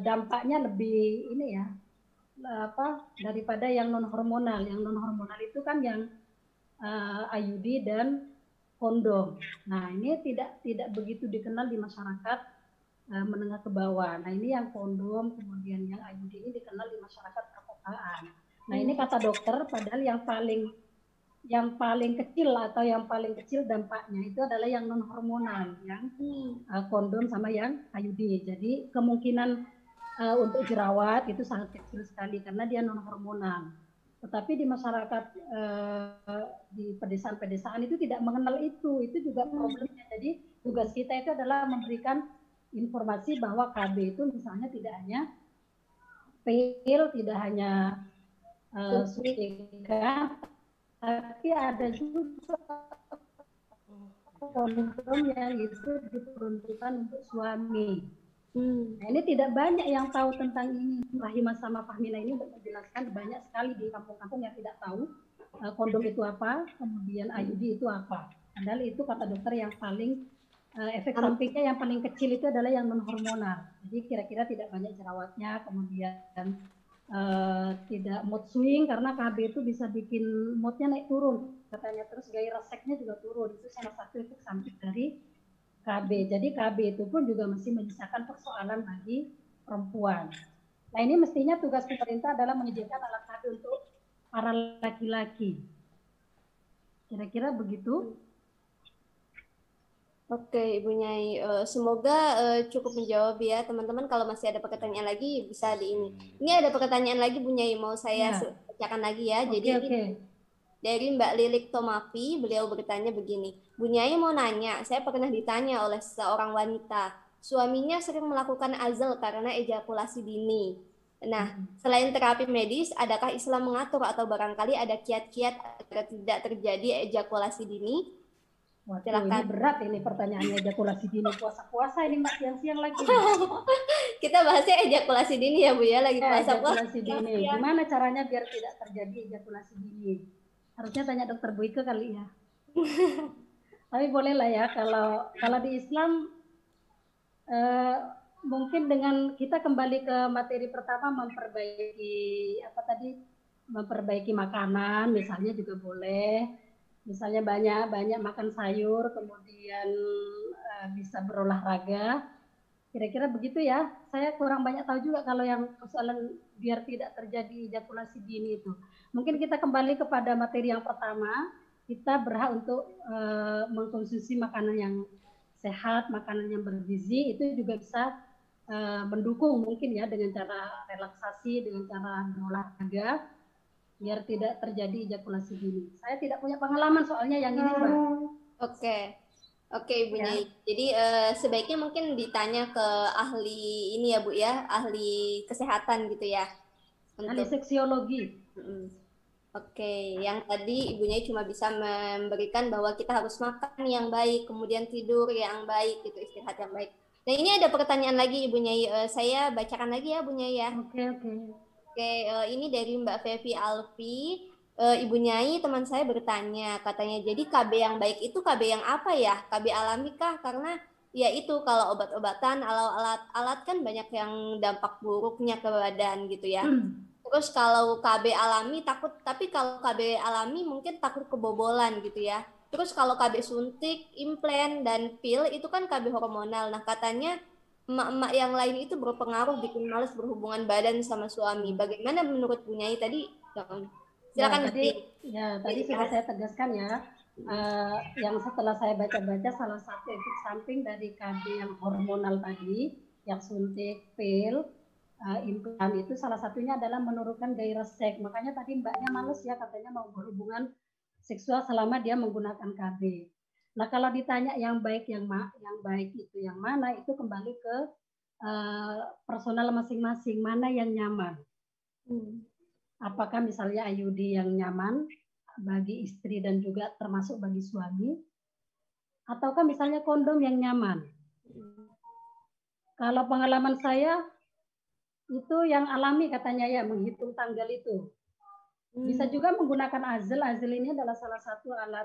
dampaknya lebih ini ya, daripada yang non hormonal. Yang non hormonal itu kan yang IUD dan kondom. Nah ini tidak begitu dikenal di masyarakat menengah ke bawah. Nah ini yang kondom, kemudian yang IUD ini dikenal di masyarakat perkotaan. Nah ini kata dokter, padahal yang paling kecil atau yang paling kecil dampaknya itu adalah yang non hormonal, yang kondom sama yang IUD. Jadi kemungkinan untuk jerawat itu sangat kecil sekali karena dia non hormonal. Tetapi di masyarakat di pedesaan-pedesaan itu tidak mengenal itu juga problemnya. Jadi tugas kita itu adalah memberikan informasi bahwa KB itu misalnya tidak hanya pil, tidak hanya suntikan, tapi ada juga kondom yang itu diperuntukkan untuk suami. Nah, ini tidak banyak yang tahu tentang ini. Rahimah sama Fahmina ini untuk menjelaskan, banyak sekali di kampung-kampung yang tidak tahu kondom itu apa, kemudian IUD itu apa. Padahal itu kata dokter yang paling efek sampingnya yang paling kecil itu adalah yang non hormonal. Jadi kira-kira tidak banyak jerawatnya, kemudian tidak mood swing karena KB itu bisa bikin moodnya naik turun katanya, terus gairah seksnya juga turun. Itu salah satu efek samping dari KB. Jadi KB itu pun juga masih menyisakan persoalan bagi perempuan. Nah ini mestinya tugas pemerintah adalah menyediakan alat KB untuk para laki-laki. Kira-kira begitu. Oke Ibu Nyai, semoga cukup menjawab ya teman-teman. Kalau masih ada pertanyaan lagi bisa di ini. Ini ada pertanyaan lagi Bu Nyai, mau saya bacakan lagi ya. Jadi dari Mbak Lilik Tomapi, beliau bertanya begini, Bu Nyai mau nanya, saya pernah ditanya oleh seorang wanita, suaminya sering melakukan azal karena ejakulasi dini. Nah, selain terapi medis, adakah Islam mengatur atau barangkali ada kiat-kiat agar tidak terjadi ejakulasi dini? Waduh, ini berat ini pertanyaannya, ejakulasi dini, puasa-puasa ini Mbak, siang-siang lagi. Kita bahasnya ejakulasi dini ya Bu ya, lagi puasa-puasa. Ejakulasi dini, gimana caranya biar tidak terjadi ejakulasi dini? Harusnya tanya dokter Boyke kali ya. Tapi bolehlah ya, kalau di Islam mungkin dengan kita kembali ke materi pertama, memperbaiki makanan misalnya juga boleh. Misalnya banyak makan sayur, kemudian bisa berolahraga. Kira-kira begitu ya. Saya kurang banyak tahu juga kalau yang persoalan biar tidak terjadi ejakulasi dini itu. Mungkin kita kembali kepada materi yang pertama, kita berhak untuk mengkonsumsi makanan yang sehat, makanan yang bergizi, itu juga bisa mendukung mungkin ya dengan cara relaksasi, dengan cara berolahraga, biar tidak terjadi ejakulasi dini. Saya tidak punya pengalaman soalnya yang ini, Mbak. Oke Ibu Nyai. Jadi sebaiknya mungkin ditanya ke ahli ini ya Bu ya, ahli kesehatan gitu ya. Ahli seksiologi. Oke, yang tadi ibunya cuma bisa memberikan bahwa kita harus makan yang baik, kemudian tidur yang baik, gitu, istirahat yang baik. Nah, ini ada pertanyaan lagi ibunya, saya bacakan lagi ya, Bunya ya. Oke, oke. Oke, ini dari Mbak Fevi Alfi. Ibu Nyai, teman saya bertanya, katanya, jadi KB yang baik itu KB yang apa ya? KB alami kah? Karena ya itu kalau obat-obatan, alat-alat kan banyak yang dampak buruknya ke badan gitu ya. Terus kalau KB alami takut, tapi kalau KB alami mungkin takut kebobolan gitu ya. Terus kalau KB suntik, implan, dan pil itu kan KB hormonal. Nah, katanya emak-emak yang lain itu berpengaruh bikin males berhubungan badan sama suami. Bagaimana menurut Bu Nyai tadi? Silakan tadi sudah saya tegaskan ya. Yang setelah saya baca-baca, salah satu efek samping dari KB yang hormonal tadi, yang suntik, pil, implan itu salah satunya adalah menurunkan gairah seks. Makanya tadi mbaknya males ya, katanya mau berhubungan seksual selama dia menggunakan KB. Nah, kalau ditanya yang baik yang baik itu yang mana, itu kembali ke personal masing-masing, mana yang nyaman. Apakah misalnya IUD yang nyaman bagi istri dan juga termasuk bagi suami, ataukah misalnya kondom yang nyaman. Kalau pengalaman saya itu yang alami katanya ya, menghitung tanggal itu. Bisa juga menggunakan azil. Azil ini adalah salah satu alat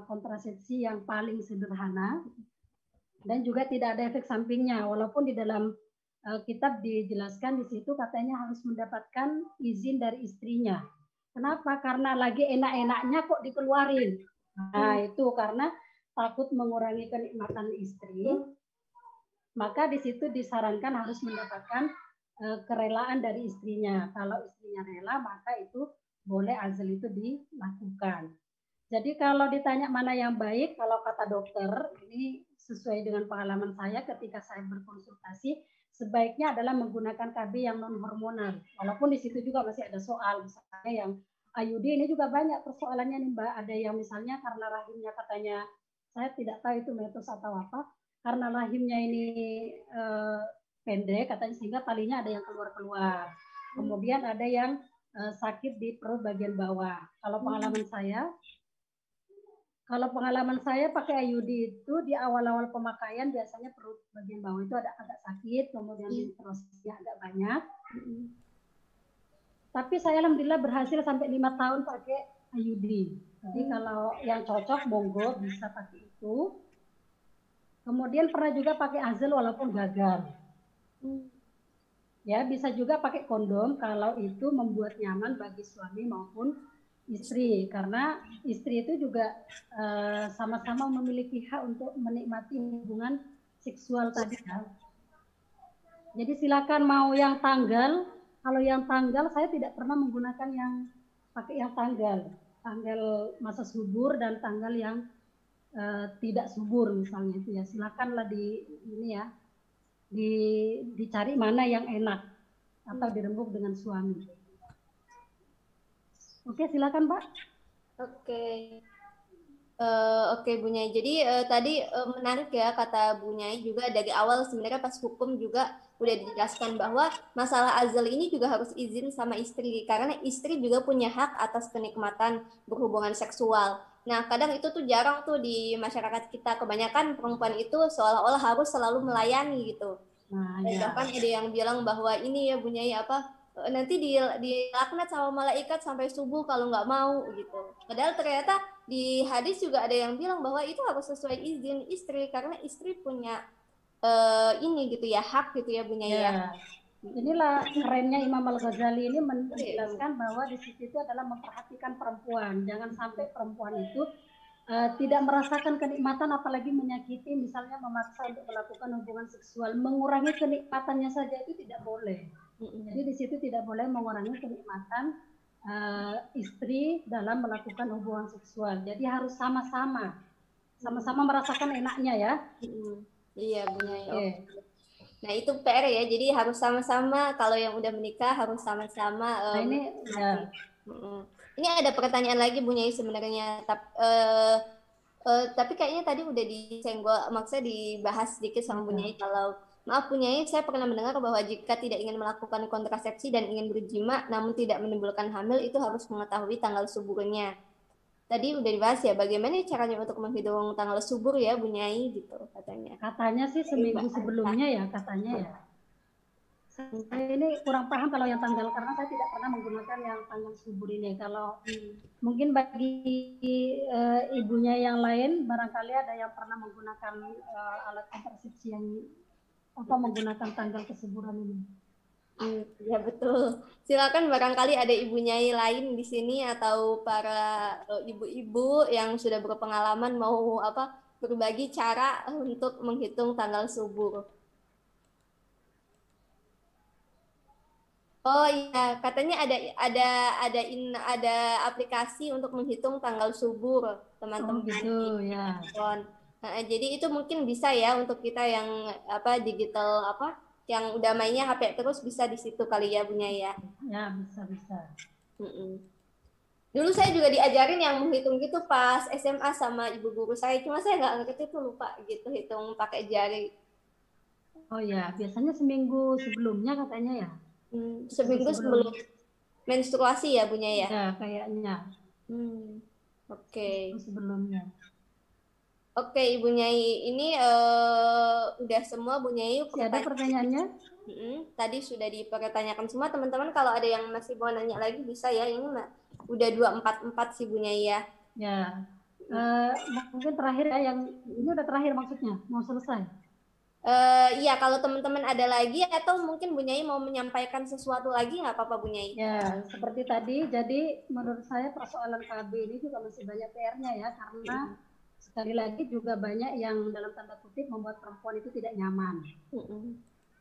kontrasepsi yang paling sederhana dan juga tidak ada efek sampingnya. Walaupun di dalam kitab dijelaskan di situ katanya harus mendapatkan izin dari istrinya. Kenapa? Karena lagi enak-enaknya kok dikeluarin. Nah, itu karena takut mengurangi kenikmatan istri. Maka di situ disarankan harus mendapatkan kerelaan dari istrinya. Kalau istrinya rela, maka itu boleh azal itu dilakukan. Jadi kalau ditanya mana yang baik, kalau kata dokter, ini sesuai dengan pengalaman saya ketika saya berkonsultasi, sebaiknya adalah menggunakan KB yang non hormonal. Walaupun di situ juga masih ada soal, misalnya yang IUD ini juga banyak persoalannya nih Mbak. Ada yang misalnya karena rahimnya katanya, saya tidak tahu itu mitos atau apa, karena rahimnya ini pendek katanya sehingga talinya ada yang keluar-keluar. Kemudian ada yang sakit di perut bagian bawah. Kalau pengalaman saya pakai IUD itu di awal-awal pemakaian biasanya perut bagian bawah itu ada agak sakit, kemudian menstruasinya agak banyak. Tapi saya alhamdulillah berhasil sampai 5 tahun pakai IUD. Jadi kalau yang cocok monggo bisa pakai itu. Kemudian pernah juga pakai azal walaupun gagal. Ya, bisa juga pakai kondom kalau itu membuat nyaman bagi suami maupun istri, karena istri itu juga sama-sama memiliki hak untuk menikmati hubungan seksual tadi kan. Jadi silakan mau yang tanggal. Kalau yang tanggal saya tidak pernah menggunakan yang pakai yang tanggal masa subur dan tanggal yang tidak subur misalnya itu ya. Silakanlah dicari mana yang enak atau dirembuk dengan suami. Oke, silakan Pak. Oke Bu Nyai. Jadi tadi menarik ya kata Bu Nyai juga dari awal sebenarnya pas hukum juga udah dijelaskan bahwa masalah azal ini juga harus izin sama istri karena istri juga punya hak atas kenikmatan berhubungan seksual. Nah, kadang itu tuh jarang tuh di masyarakat kita. Kebanyakan perempuan itu seolah-olah harus selalu melayani gitu. Nah, bahkan ada yang bilang bahwa ini ya Bu Nyai nanti dilaknat sama malaikat sampai subuh kalau nggak mau gitu. Padahal ternyata di hadis juga ada yang bilang bahwa itu harus sesuai izin istri karena istri punya ini gitu ya, hak gitu ya Bu Nyai ya. Inilah kerennya Imam Al-Ghazali ini menjelaskan bahwa di situ itu adalah memperhatikan perempuan. Jangan sampai perempuan itu tidak merasakan kenikmatan apalagi menyakiti, misalnya memaksa untuk melakukan hubungan seksual, mengurangi kenikmatannya saja itu tidak boleh. Jadi di situ tidak boleh mengurangi kenikmatan istri dalam melakukan hubungan seksual. Jadi harus sama-sama merasakan enaknya ya. Iya Bu Nyai. Nah itu PR ya, jadi harus sama-sama, kalau yang udah menikah harus sama-sama. Ini ada pertanyaan lagi Bu Nyai sebenarnya, tapi kayaknya tadi udah disenggol, maksudnya dibahas sedikit sama Bu Nyai kalau Maaf Bunyai, saya pernah mendengar bahwa jika tidak ingin melakukan kontrasepsi dan ingin berjima namun tidak menimbulkan hamil itu harus mengetahui tanggal suburnya. Tadi udah dibahas ya, bagaimana caranya untuk menghitung tanggal subur ya Bunyai gitu katanya. Katanya sih seminggu sebelumnya ya katanya ya. Saya ini kurang paham kalau yang tanggal karena saya tidak pernah menggunakan yang tanggal subur ini. Kalau mungkin bagi ibunya yang lain barangkali ada yang pernah menggunakan alat kontrasepsi yang menggunakan tanggal kesuburan ini. Ya betul. Silakan barangkali ada ibu nyai lain di sini atau para ibu-ibu yang sudah berpengalaman mau berbagi cara untuk menghitung tanggal subur. Oh iya, katanya ada aplikasi untuk menghitung tanggal subur, teman-teman. Gitu ya. Nah, jadi itu mungkin bisa ya untuk kita yang digital yang udah mainnya HP terus bisa di situ kali ya Bunya ya. Ya bisa. Dulu saya juga diajarin yang menghitung gitu pas SMA sama ibu guru saya, cuma saya nggak ngerti tuh lupa gitu hitung pakai jari. Oh ya, biasanya seminggu sebelumnya katanya ya. Seminggu sebelum menstruasi ya Bunya ya. Ya kayaknya. Oke. Sebelumnya. Oke, Ibu Nyai, ini udah semua Bu Nyai. Ada pertanyaannya? Tadi sudah dipertanyakan semua teman-teman. Kalau ada yang masih mau nanya lagi bisa ya. Ini udah 244 sih Bu Nyai ya. Ya, mungkin terakhir ya yang ini udah terakhir maksudnya mau selesai. Iya, kalau teman-teman ada lagi atau mungkin Bu Nyai mau menyampaikan sesuatu lagi nggak apa-apa Bu Nyai? Ya, seperti tadi. Jadi menurut saya persoalan KB ini juga masih banyak PR-nya ya karena sekali lagi juga banyak yang dalam tanda kutip membuat perempuan itu tidak nyaman.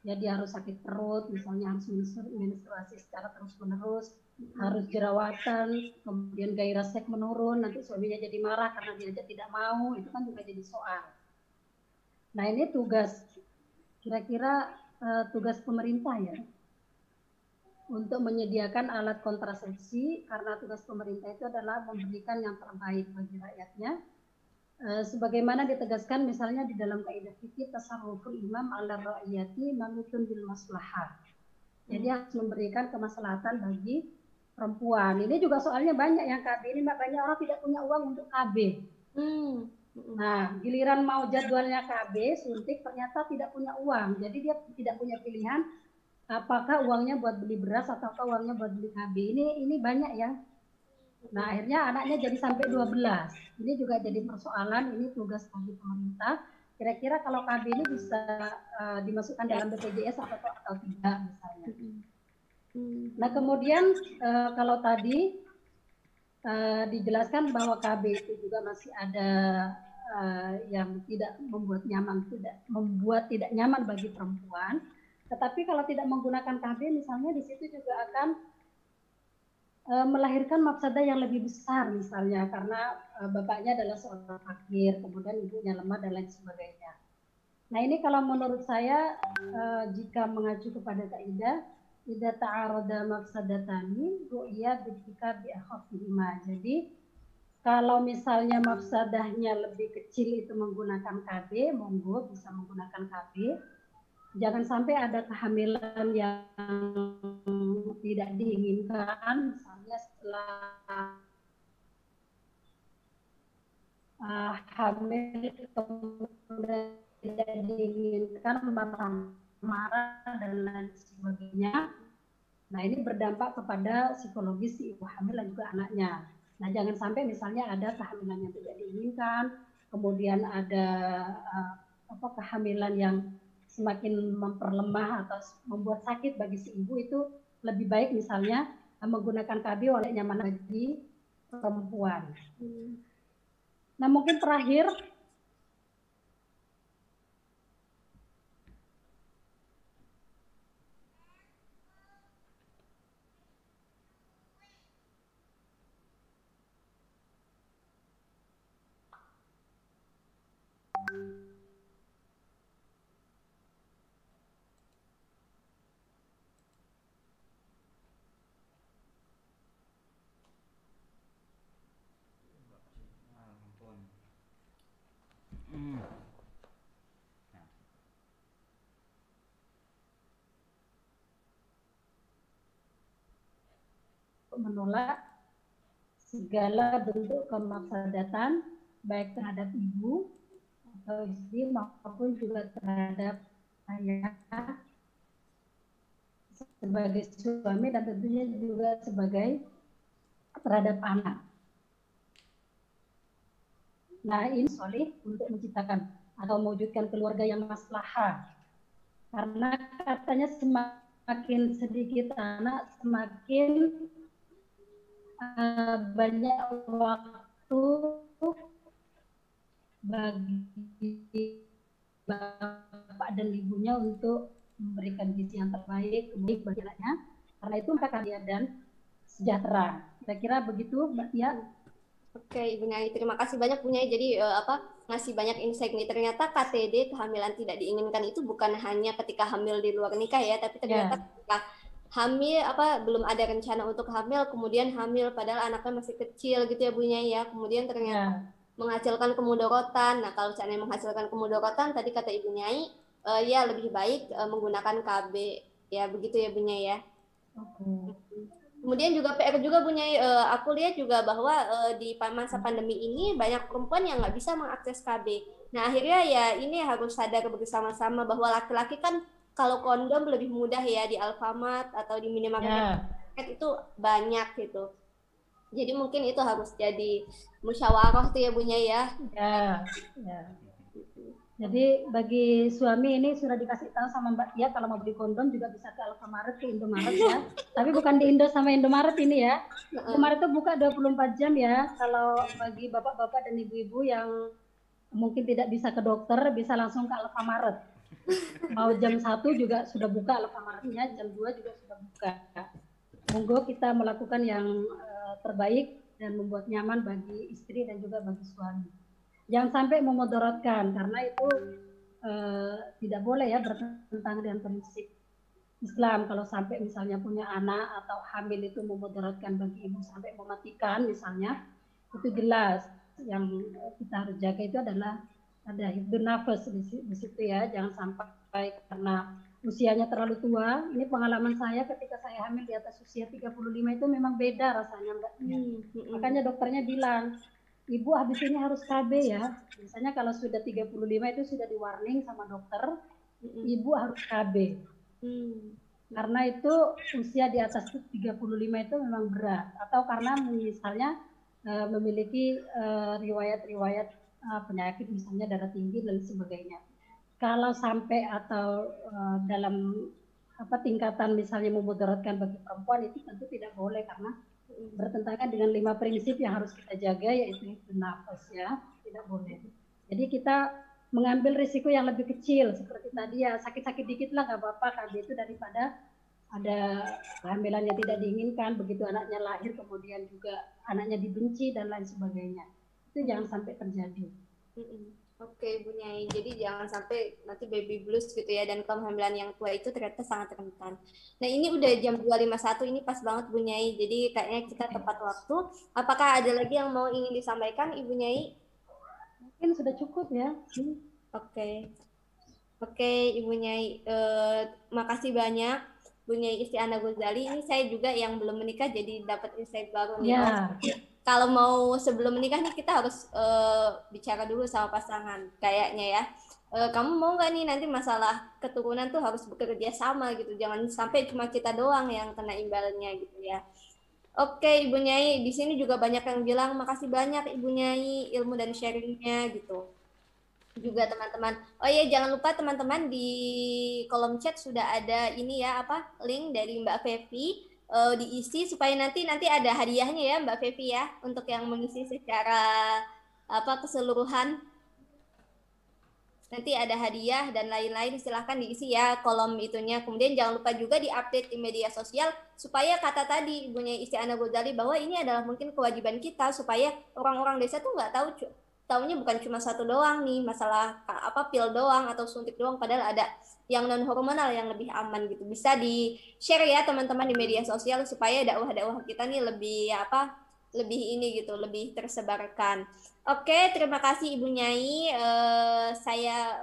Jadi harus sakit perut, misalnya harus menstruasi secara terus-menerus, harus jerawatan, kemudian gairah seks menurun, nanti suaminya jadi marah karena dia tidak mau, itu kan juga jadi soal. Nah ini kira-kira tugas pemerintah ya, untuk menyediakan alat kontrasepsi, karena tugas pemerintah itu adalah memberikan yang terbaik bagi rakyatnya. Sebagaimana ditegaskan misalnya di dalam kaidah fikih tasarruful imam ala ra'iyati manutun bil maslahah. Jadi harus memberikan kemaslahatan bagi perempuan. Ini juga soalnya banyak yang KB ini banyak orang tidak punya uang untuk KB. Nah, giliran mau jadwalnya KB suntik ternyata tidak punya uang. Jadi dia tidak punya pilihan apakah uangnya buat beli beras atau uangnya buat beli KB. Ini banyak ya. Nah, akhirnya anaknya jadi sampai 12. Ini juga jadi persoalan, ini tugas bagi pemerintah. Kira-kira kalau KB ini bisa dimasukkan dalam BPJS atau tidak misalnya. Nah, kemudian kalau tadi dijelaskan bahwa KB itu juga masih ada yang tidak membuat tidak nyaman bagi perempuan. Tetapi kalau tidak menggunakan KB misalnya di situ juga akan melahirkan mafsadah yang lebih besar misalnya karena bapaknya adalah seorang fakir, kemudian ibunya lemah dan lain sebagainya. Nah ini kalau menurut saya jika mengacu kepada kaidah idza ta'arada mafsadatani ru'ya bitika bi akhafihima. Jadi kalau misalnya mafsadahnya lebih kecil itu menggunakan KB, monggo bisa menggunakan KB. Jangan sampai ada kehamilan yang tidak diinginkan, misalnya setelah hamil kemudian tidak diinginkan marah dan lain sebagainya. Nah ini berdampak kepada psikologis si ibu hamil dan juga anaknya. Nah jangan sampai misalnya ada kehamilan yang tidak diinginkan, kemudian ada kehamilan yang semakin memperlemah atau membuat sakit bagi si ibu, itu lebih baik misalnya menggunakan KB oleh nyaman bagi perempuan. Nah mungkin terakhir menolak segala bentuk kemaslahatan baik terhadap ibu atau istri maupun juga terhadap ayah sebagai suami dan tentunya juga sebagai terhadap anak. Nah, ini solid untuk menciptakan atau mewujudkan keluarga yang maslahah. Karena katanya semakin sedikit anak, semakin banyak waktu bagi bapak dan ibunya untuk memberikan gizi yang terbaik bagi anaknya. Karena itu mereka kaya dan sejahtera. Kira-kira begitu, Mbak Tia. Oke, Ibu Nyai, terima kasih banyak Bu Nyai. Jadi ngasih banyak insight nih. Ternyata KTD, kehamilan tidak diinginkan itu bukan hanya ketika hamil di luar nikah ya, tapi ternyata ketika hamil belum ada rencana untuk hamil, kemudian hamil padahal anaknya masih kecil gitu ya Bu Nyai ya. Kemudian ternyata menghasilkan kemudorotan. Nah, kalau seandainya menghasilkan kemudorotan, tadi kata Ibu Nyai, ya lebih baik menggunakan KB. Ya, begitu ya Bu Nyai ya. Kemudian juga PR juga Bu Nyai, aku lihat juga bahwa di masa pandemi ini banyak perempuan yang nggak bisa mengakses KB. Nah, akhirnya ya ini harus sadar bersama-sama bahwa laki-laki kan kalau kondom lebih mudah ya di Alfamart atau di minimarket itu banyak gitu. Jadi mungkin itu harus jadi musyawarah tuh ya Bu Nyai ya. Ya. Jadi bagi suami ini sudah dikasih tahu sama Mbak Tia kalau mau beli kondom juga bisa ke Alfamart, ke Indomaret ya. Tapi bukan di Indo sama Indomaret ini ya. Indomaret itu buka 24 jam ya. Kalau bagi bapak-bapak dan ibu-ibu yang mungkin tidak bisa ke dokter, bisa langsung ke Alfamart. Mau jam 1 juga sudah buka Alfamartnya, jam 2 juga sudah buka. Monggo kita melakukan yang terbaik dan membuat nyaman bagi istri dan juga bagi suami. Jangan sampai memudaratkan, karena itu tidak boleh ya, bertentangan dengan prinsip Islam. Kalau sampai misalnya punya anak atau hamil itu memudaratkan bagi ibu sampai mematikan misalnya, itu jelas yang kita harus jaga itu adalah ada hifdzun nafas di situ ya. Jangan sampai karena usianya terlalu tua. Ini pengalaman saya ketika saya hamil di atas usia 35 itu memang beda rasanya Mbak. Makanya dokternya bilang, Ibu habis ini harus KB ya. Biasanya kalau sudah 35 itu sudah di warning sama dokter, Ibu harus KB. Karena itu usia di atas 35 itu memang berat. Atau karena misalnya memiliki riwayat-riwayat penyakit misalnya darah tinggi dan sebagainya. Kalau sampai atau dalam tingkatan misalnya memudaratkan bagi perempuan itu tentu tidak boleh karena bertentangan dengan 5 prinsip yang harus kita jaga, yaitu nafas ya, tidak boleh. Jadi kita mengambil risiko yang lebih kecil seperti tadi ya, sakit-sakit dikit lah nggak apa-apa, KB itu daripada ada kehamilan yang tidak diinginkan, begitu anaknya lahir kemudian juga anaknya dibenci dan lain sebagainya. Itu jangan sampai terjadi. Oke Bu Nyai, jadi jangan sampai nanti baby blues gitu ya, dan kehamilan yang tua itu ternyata sangat rentan. Nah ini udah jam 2.51, ini pas banget Bu Nyai, jadi kayaknya kita tepat waktu. Apakah ada lagi yang mau ingin disampaikan Ibu Nyai? Mungkin sudah cukup ya. Oke Ibu Nyai, makasih banyak Bu Nyai Isti'anah Ghazali. Ini saya juga yang belum menikah jadi dapat insight baru nih. Kalau mau sebelum menikah nih kita harus bicara dulu sama pasangan kayaknya ya. Kamu mau nggak nih nanti masalah keturunan tuh harus bekerja sama gitu, jangan sampai cuma kita doang yang kena imbalnya gitu ya. Oke Ibu Nyai, di sini juga banyak yang bilang makasih banyak Ibu Nyai ilmu dan sharingnya gitu. Juga teman-teman. Oh iya, jangan lupa teman-teman di kolom chat sudah ada ini ya link dari Mbak Fevi. Diisi supaya nanti ada hadiahnya ya Mbak Fevi ya, untuk yang mengisi secara keseluruhan. Nanti ada hadiah dan lain-lain, silahkan diisi ya kolom itunya. Kemudian jangan lupa juga diupdate di media sosial supaya kata tadi Ibunya Isti'anah Ghazali bahwa ini adalah mungkin kewajiban kita supaya orang-orang desa tuh nggak taunya bukan cuma satu doang nih masalah pil doang atau suntik doang, padahal ada yang non hormonal yang lebih aman gitu. Bisa di share ya teman-teman di media sosial supaya dakwah-dakwah kita nih lebih lebih ini gitu, lebih tersebarkan. Oke, terima kasih Ibu Nyai. Saya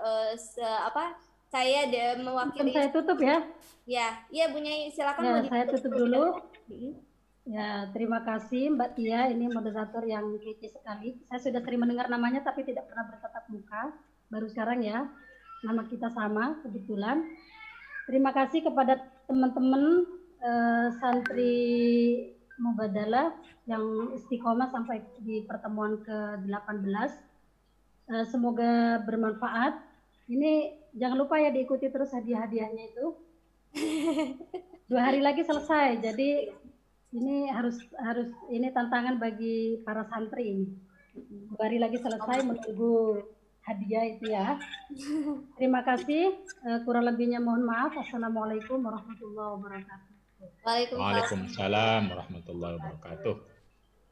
mewakili. Saya tutup ya. Ya, Bu Nyai silakan. Ya, saya tutup dulu. Ya, terima kasih Mbak Tia, ini moderator yang kece sekali. Saya sudah sering mendengar namanya tapi tidak pernah bertatap muka. Baru sekarang ya, nama kita sama kebetulan. Terima kasih kepada teman-teman santri Mubadalah yang istiqomah sampai di pertemuan ke-18. Semoga bermanfaat. Ini jangan lupa ya diikuti terus hadiah-hadiahnya itu. 2 hari lagi selesai, jadi ini harus ini tantangan bagi para santri ini. 2 hari lagi selesai menunggu hadiah itu ya. Terima kasih. Kurang lebihnya mohon maaf. Assalamualaikum warahmatullahi wabarakatuh. Waalaikumsalam warahmatullahi wabarakatuh.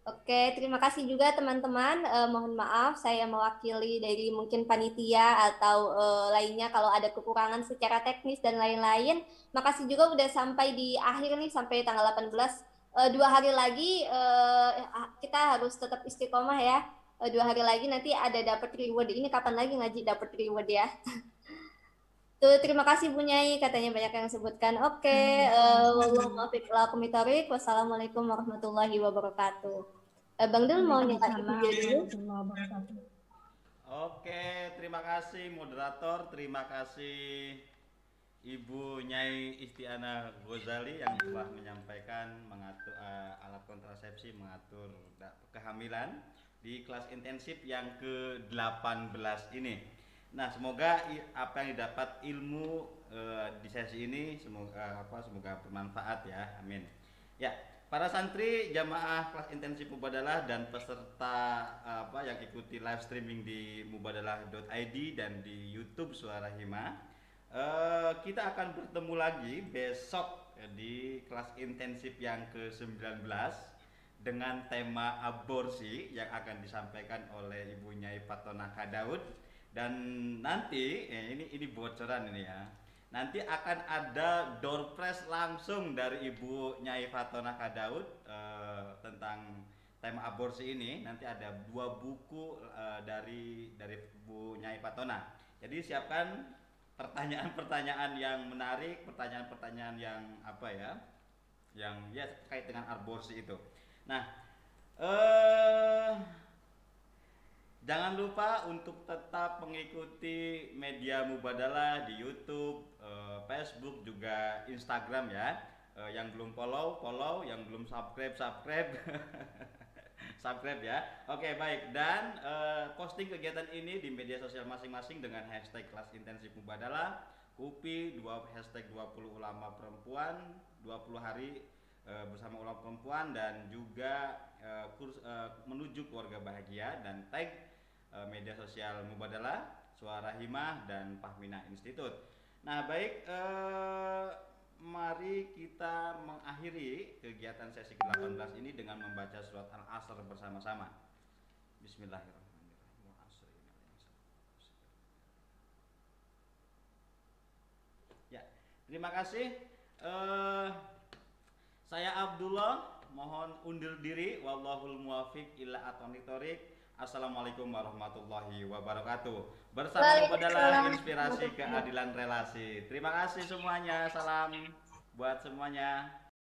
Oke, terima kasih juga teman-teman. Mohon maaf saya mewakili dari mungkin panitia atau lainnya kalau ada kekurangan secara teknis dan lain-lain. Makasih juga udah sampai di akhir nih, sampai tanggal 18. 2 hari lagi kita harus tetap istiqomah ya. 2 hari lagi nanti ada dapat reward. Ini kapan lagi ngaji dapat reward ya? Tuh, terima kasih Bu Nyai, katanya banyak yang sebutkan. Oke, wallahu muwaffiq ila aqwamit thoriq. Wassalamualaikum warahmatullahi wabarakatuh. Bang Dul mau nyalain video dulu? Oke, terima kasih moderator, terima kasih Ibu Nyai Istiana Ghazali yang telah menyampaikan mengatur alat kontrasepsi mengatur kehamilan di kelas intensif yang ke-18 ini. Nah, semoga apa yang didapat ilmu di sesi ini semoga bermanfaat ya. Amin. Ya, para santri jamaah kelas intensif Mubadalah dan peserta yang ikuti live streaming di mubadalah.id dan di YouTube Suara Hima. Kita akan bertemu lagi besok di kelas intensif yang ke-19 dengan tema aborsi yang akan disampaikan oleh Ibu Nyai Fatona Kadaud. Dan nanti ini bocoran ini ya. Nanti akan ada door prize langsung dari Ibu Nyai Fatona Kadaud tentang tema aborsi ini. Nanti ada 2 buku dari Bu Nyai Fatona. Jadi siapkan pertanyaan-pertanyaan yang menarik, pertanyaan-pertanyaan yang yang ya terkait dengan aborsi itu. Nah, jangan lupa untuk tetap mengikuti media Mubadalah di YouTube, Facebook, juga Instagram ya. Yang belum follow, yang belum subscribe subscribe ya. Oke, baik. Dan posting kegiatan ini di media sosial masing-masing dengan hashtag kelas intensif Mubadalah, KUPI, hashtag 20 ulama perempuan, 20 hari bersama ulama perempuan, dan juga menuju keluarga bahagia, dan tag media sosial Mubadalah, Suara Himah, dan Fahmina Institute. Nah, baik, mari kita mengakhiri kegiatan sesi ke-18 ini dengan membaca surat Al-Asr bersama-sama. Bismillahirrahmanirrahim. Ya, terima kasih. Saya Abdullah, mohon undur diri. Wallahul muwaffiq ila aqwamit thoriq. Assalamualaikum warahmatullahi wabarakatuh. Bersama Mubadalah, inspirasi keadilan relasi. Terima kasih semuanya. Salam buat semuanya.